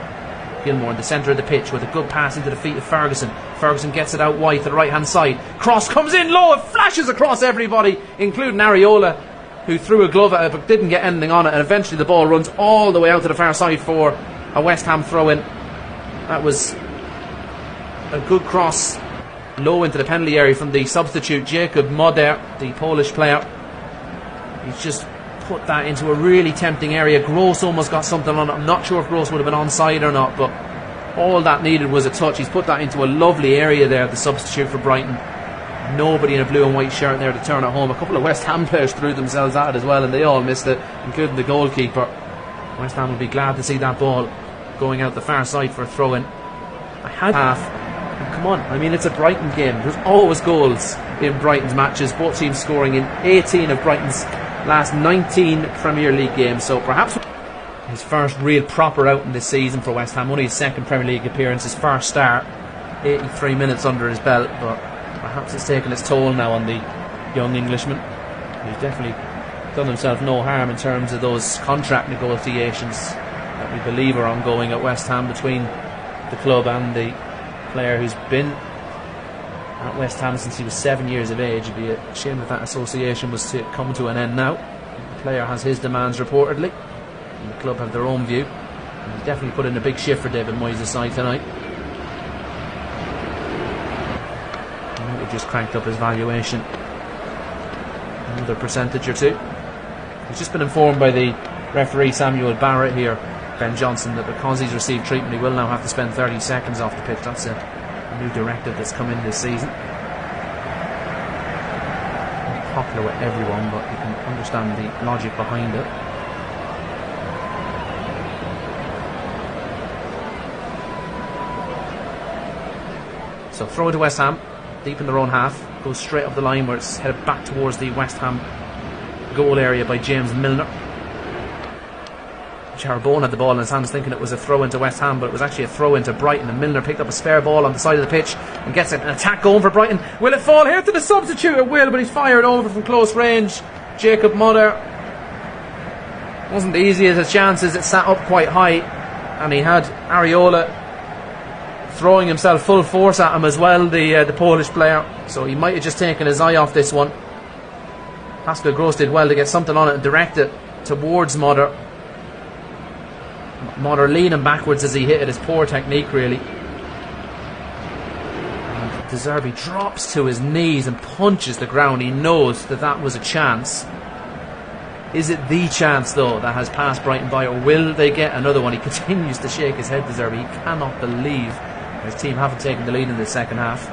Gilmore in the centre of the pitch with a good pass into the feet of Ferguson. Ferguson gets it out wide to the right hand side. Cross comes in low, it flashes across everybody, including Areola, who threw a glove at it but didn't get anything on it, and eventually the ball runs all the way out to the far side for a West Ham throw in. That was a good cross low into the penalty area from the substitute Jakub Moder, the Polish player. He's just put that into a really tempting area. Gross almost got something on it. I'm not sure if Gross would have been onside or not, but all that needed was a touch. He's put that into a lovely area there, the substitute for Brighton. Nobody in a blue and white shirt there to turn it home. A couple of West Ham players threw themselves at it as well, and they all missed it, including the goalkeeper. West Ham will be glad to see that ball going out the far side for a throw-in. I had half. And come on, I mean, it's a Brighton game. There's always goals in Brighton's matches. Both teams scoring in 18 of Brighton's last 19 Premier League games, so perhaps his first real proper outing this season for West Ham. Only his second Premier League appearance, his first start, 83 minutes under his belt, but perhaps it's taken its toll now on the young Englishman, who's definitely done himself no harm in terms of those contract negotiations that we believe are ongoing at West Ham between the club and the player who's been at West Ham since he was 7 years of age. It'd be a shame if that association was to come to an end now. The player has his demands reportedly, and the club have their own view. And he's definitely put in a big shift for David Moyes' side tonight. I think he just cranked up his valuation another percentage or two. He's just been informed by the referee Samuel Barrett here, Ben Johnson, that because he's received treatment he will now have to spend 30 seconds off the pitch. That's a new directive that's come in this season. popular with everyone, but you can understand the logic behind it. So throw it to West Ham, deep in their own half, goes straight up the line where it's headed back towards the West Ham goal area by James Milner. Charbonne had the ball in his hands thinking it was a throw into West Ham, but it was actually a throw into Brighton, and Milner picked up a spare ball on the side of the pitch and gets an attack going for Brighton. Will it fall here to the substitute? It will, but he's fired over from close range. Jacob Muller. Wasn't the easiest of chances, it sat up quite high, and he had Areola throwing himself full force at him as well, the Polish player, so he might have just taken his eye off this one. Pascal Gross did well to get something on it and direct it towards Muller. Muller leaning backwards as he hit it. Is poor technique really. And De Zerbi drops to his knees and punches the ground. He knows that that was a chance. Is it the chance though that has passed Brighton by, or will they get another one? He continues to shake his head, De Zerbi. He cannot believe his team haven't taken the lead in the second half.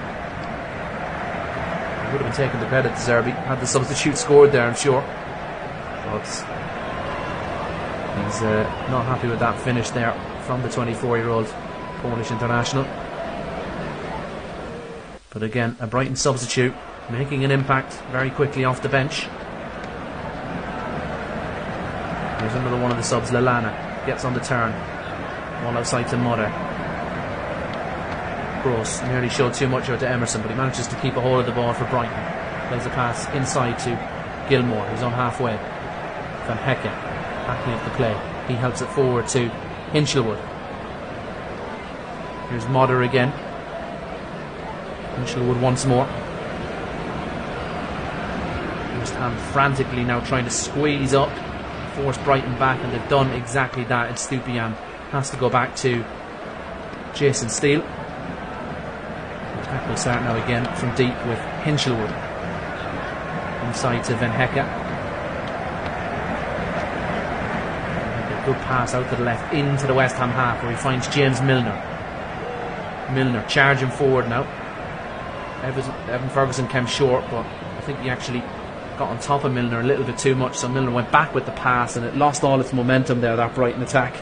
He would have been taking the credit, De Zerbi, had the substitute scored there, I'm sure. But he's not happy with that finish there from the 24-year-old Polish international. But again, a Brighton substitute making an impact very quickly off the bench. Here's another one of the subs. Lallana gets on the turn, ball outside to Muller. Gross nearly showed too much out to Emerson, but he manages to keep a hold of the ball for Brighton. Plays a pass inside to Gilmour, who's on halfway. Van Hecke backing up the play. He helps it forward to Hinchelwood. Here's Muller again. Hinchelwood once more. West Ham frantically now trying to squeeze up, force Brighton back, and they've done exactly that. And Stupian has to go back to Jason Steele. The attack will start now again from deep with Hinchelwood. Inside to Van Hecke. Good pass out to the left into the West Ham half where he finds James Milner. Milner charging forward now. Evan Ferguson came short, but I think he actually got on top of Milner a little bit too much, so Milner went back with the pass and it lost all its momentum there, that Brighton attack,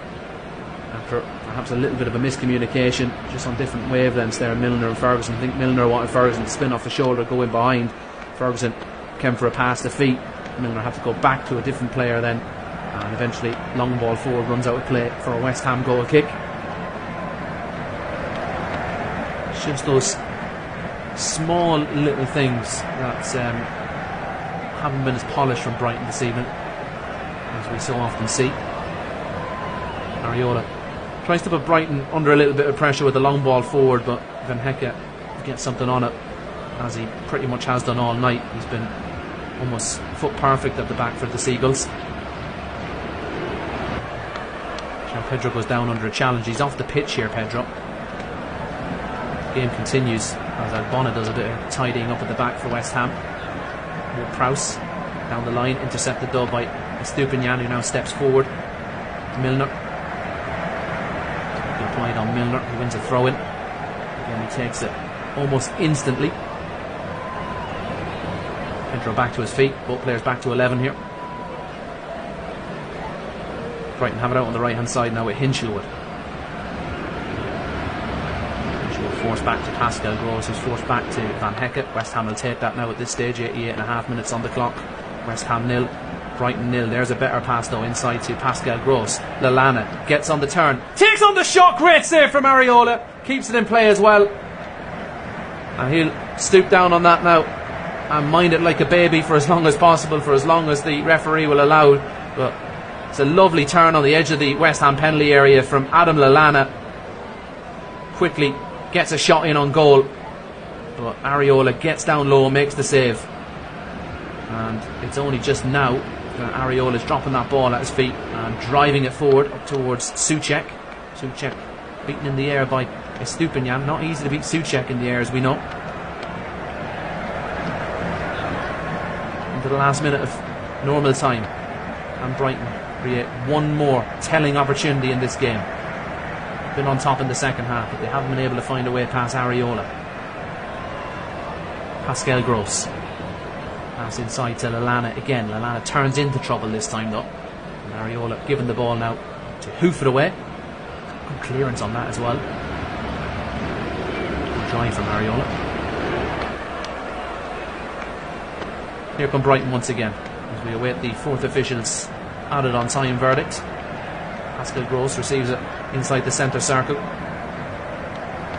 after perhaps a little bit of a miscommunication, just on different wavelengths there, Milner and Ferguson. I think Milner wanted Ferguson to spin off the shoulder, go in behind. Ferguson came for a pass to feet. Milner had to go back to a different player then, and eventually long ball forward runs out of play for a West Ham goal kick. It's just those small little things that haven't been as polished from Brighton this evening as we so often see. Areola tries to put Brighton under a little bit of pressure with the long ball forward, but Van Hecke gets something on it, as he pretty much has done all night. He's been almost foot perfect at the back for the Seagulls. Now Pedro goes down under a challenge. He's off the pitch here, Pedro. Game continues as Albona does a bit of tidying up at the back for West Ham. More Prowse down the line, intercepted though by Estupinian, who now steps forward. Milner. Good point on Milner, he wins a throw in. Again, he takes it almost instantly. Pedro back to his feet, both players back to 11 here. Brighton have it out on the right hand side now with Hinchelwood. Forced back to Pascal Gross, who's forced back to Van Hecke. West Ham will take that now at this stage. 88.5 minutes on the clock. West Ham 0, Brighton 0. There's a better pass though inside to Pascal Gross. Lallana gets on the turn, takes on the shot. Great save from Areola, keeps it in play as well, and he'll stoop down on that now and mind it like a baby for as long as possible, for as long as the referee will allow. But it's a lovely turn on the edge of the West Ham penalty area from Adam Lallana. Quickly gets a shot in on goal, but Areola gets down low, makes the save, and it's only just now that Areola's dropping that ball at his feet and driving it forward up towards Souček. Souček beaten in the air by Estupinian. Not easy to beat Souček in the air, as we know. Into the last minute of normal time, and Brighton create one more telling opportunity in this game. Been on top in the second half, but they haven't been able to find a way past Areola. Pascal Gross Pass inside to Lallana again. Lallana turns into trouble this time though. Mariola giving the ball now to hoof it away. Good clearance on that as well. Good drive from Mariola. Here come Brighton once again as we await the fourth official's added on time verdict. Pascal Gross receives it inside the centre circle.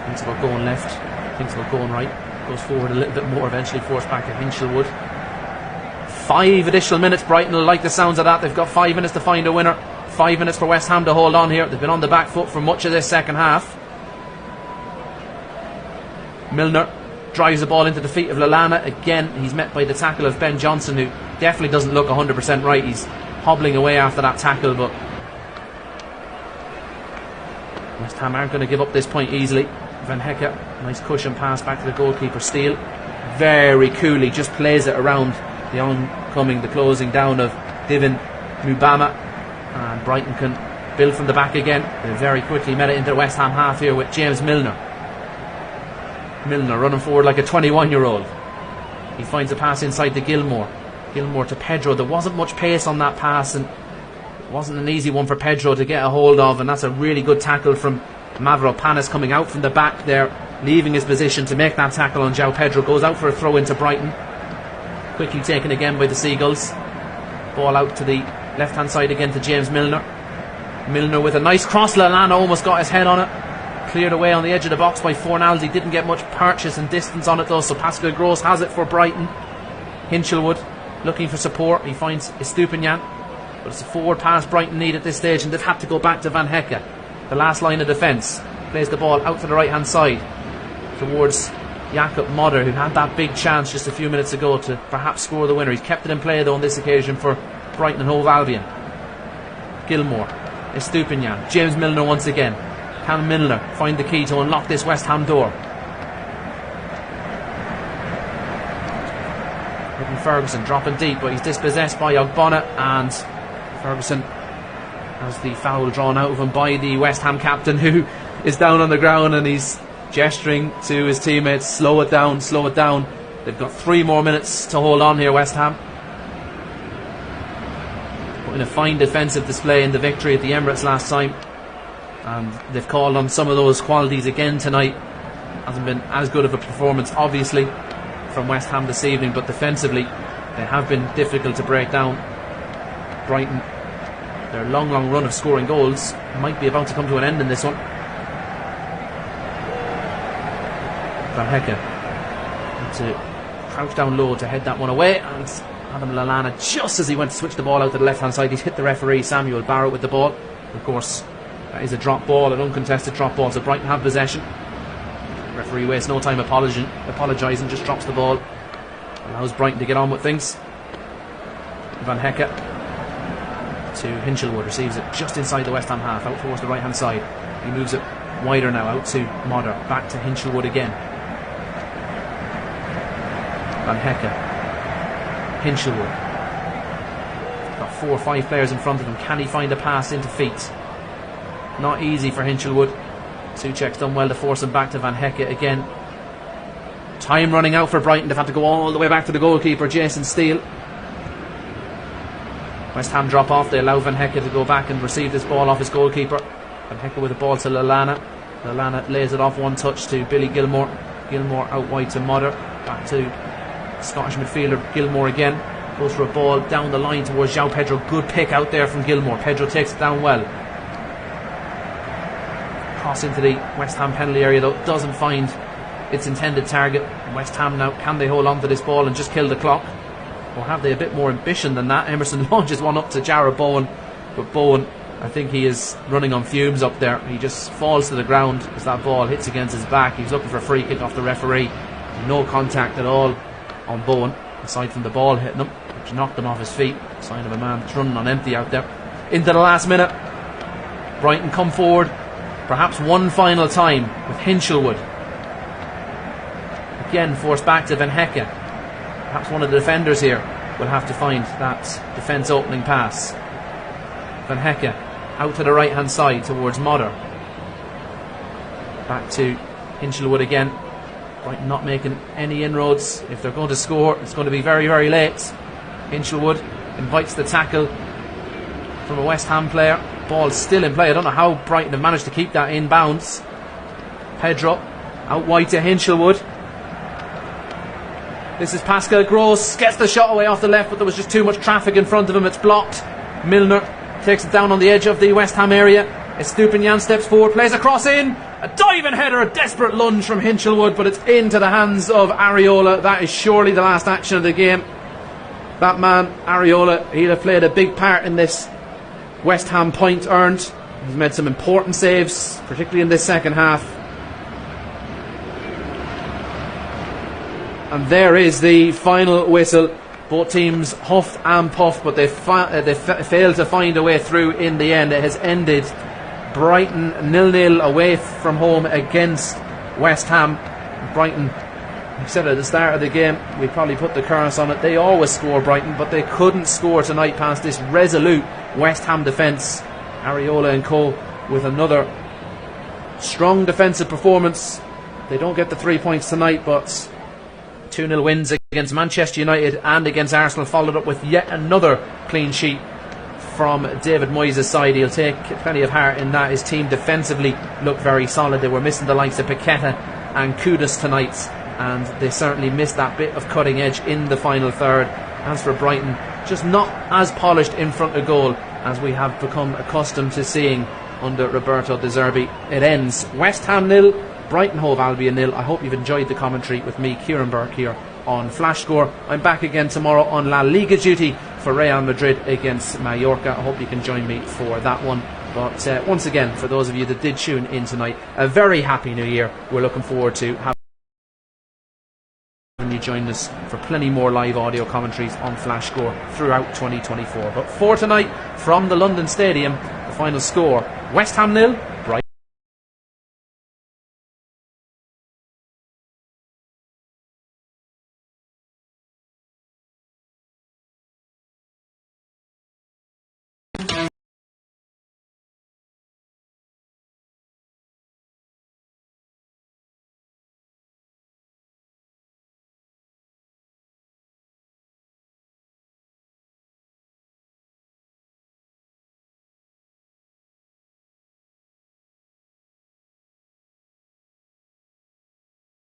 Thinks about going left, thinks about going right, goes forward a little bit more, eventually forced back to Hinchelwood. 5 additional minutes. Brighton will like the sounds of that. They've got 5 minutes to find a winner. 5 minutes for West Ham to hold on here. They've been on the back foot for much of this second half. Milner drives the ball into the feet of Lallana. Again, he's met by the tackle of Ben Johnson, who definitely doesn't look 100% right. He's hobbling away after that tackle, but West Ham aren't going to give up this point easily. Van Hecke, nice cushion pass back to the goalkeeper. Steele very coolly just plays it around the closing down of Divin Mubama, and Brighton can build from the back again. They very quickly met it into the West Ham half here with James Milner. Milner running forward like a 21-year-old. He finds a pass inside to Gilmour. Gilmour to Pedro. There wasn't much pace on that pass, and it wasn't an easy one for Pedro to get a hold of, and that's a really good tackle from Mavropanos coming out from the back there, leaving his position to make that tackle on João Pedro. Goes out for a throw into Brighton. Quickly taken again by the Seagulls. Ball out to the left hand side again to James Milner. Milner with a nice cross. Lallana almost got his head on it. Cleared away on the edge of the box by Fornalzi. Didn't get much purchase and distance on it though, so Pascal Gross has it for Brighton. Hinchelwood looking for support. He finds Estupiñán, but it's a forward pass Brighton need at this stage, and they've had to go back to Van Hecke, the last line of defence. Plays the ball out to the right hand side towards Jakob Modder, who had that big chance just a few minutes ago to perhaps score the winner. He's kept it in play though on this occasion for Brighton and Hove Albion. Gilmour, Estupiñán, James Milner once again. Can Milner find the key to unlock this West Ham door? Hitting Ferguson, dropping deep, but he's dispossessed by Ogbonna, and Ferguson has the foul drawn out of him by the West Ham captain, who is down on the ground and he's gesturing to his teammates, slow it down, slow it down. They've got 3 more minutes to hold on here, West Ham. Put in a fine defensive display in the victory at the Emirates last time, and they've called on some of those qualities again tonight. Hasn't been as good of a performance obviously from West Ham this evening, but defensively they have been difficult to break down. Brighton, their long run of scoring goals might be about to come to an end in this one. Van Hecke had to crouch down low to head that one away, and Adam Lallana, just as he went to switch the ball out to the left hand side, he's hit the referee Samuel Barrett with the ball. Of course, that is a drop ball, an uncontested drop ball, so Brighton have possession. The referee wastes no time apologising, just drops the ball, allows Brighton to get on with things. Van Hecke to Hinchelwood, receives it just inside the West Ham half, out towards the right hand side. He moves it wider now, out to Modder, back to Hinchelwood again. Van Hecke, Hinchelwood. Got 4 or 5 players in front of him. Can he find a pass into feet? Not easy for Hinchelwood. Souček's done well to force him back to Van Hecke again. Time running out for Brighton. They've had to go all the way back to the goalkeeper, Jason Steele. West Ham drop off. They allow Van Hecke to go back and receive this ball off his goalkeeper. Van Hecke with the ball to Lallana. Lallana lays it off one touch to Billy Gilmour. Gilmour out wide to Modder. Back to Scottish midfielder Gilmour again. Goes for a ball down the line towards João Pedro. Good pick out there from Gilmour. Pedro takes it down well. Cross into the West Ham penalty area though. Doesn't find its intended target. West Ham now, can they hold on to this ball and just kill the clock? Or have they a bit more ambition than that? Emerson launches one up to Jarrod Bowen, but Bowen, I think he is running on fumes up there. He just falls to the ground as that ball hits against his back. He's looking for a free kick off the referee. No contact at all on Bowen, aside from the ball hitting him, which knocked him off his feet. Sign of a man that's running on empty out there. Into the last minute, Brighton come forward perhaps one final time with Hinchelwood. Again forced back to Van Hecke. Perhaps one of the defenders here will have to find that defence opening pass. Van Hecke out to the right hand side towards Modder. Back to Hinchelwood again. Brighton not making any inroads. If they're going to score, it's going to be very, very late. Hinchelwood invites the tackle from a West Ham player. Ball still in play. I don't know how Brighton have managed to keep that in bounds. Pedro out wide to Hinchelwood. This is Pascal Gross. Gets the shot away off the left, but there was just too much traffic in front of him. It's blocked. Milner takes it down on the edge of the West Ham area. Estupinian steps forward, plays a cross in. A diving header, a desperate lunge from Hinchelwood, but it's into the hands of Areola. That is surely the last action of the game. That man, Areola, he'll have played a big part in this West Ham point earned. He's made some important saves, particularly in this second half. And there is the final whistle. Both teams huffed and puffed, but they failed to find a way through in the end. It has ended Brighton 0-0 away from home against West Ham. Brighton, I said at the start of the game, we probably put the curse on it. They always score, Brighton, but they couldn't score tonight past this resolute West Ham defence. Areola and co with another strong defensive performance. They don't get the 3 points tonight, but 2-0 wins against Manchester United and against Arsenal, followed up with yet another clean sheet from David Moyes' side. He'll take plenty of heart in that. His team defensively looked very solid. They were missing the likes of Paqueta and Kudus tonight, and they certainly missed that bit of cutting edge in the final third. As for Brighton, just not as polished in front of goal as we have become accustomed to seeing under Roberto De Zerbi. It ends West Ham 0, Brighton Hove Albion 0. I hope you've enjoyed the commentary with me, Kieran Burke, here on Flash Score. I'm back again tomorrow on La Liga duty for Real Madrid against Mallorca. I hope you can join me for that one. But once again, for those of you that did tune in tonight, a very happy new year. We're looking forward to having you join us for plenty more live audio commentaries on Flash Score throughout 2024. But for tonight, from the London Stadium, the final score: West Ham 0, Brighton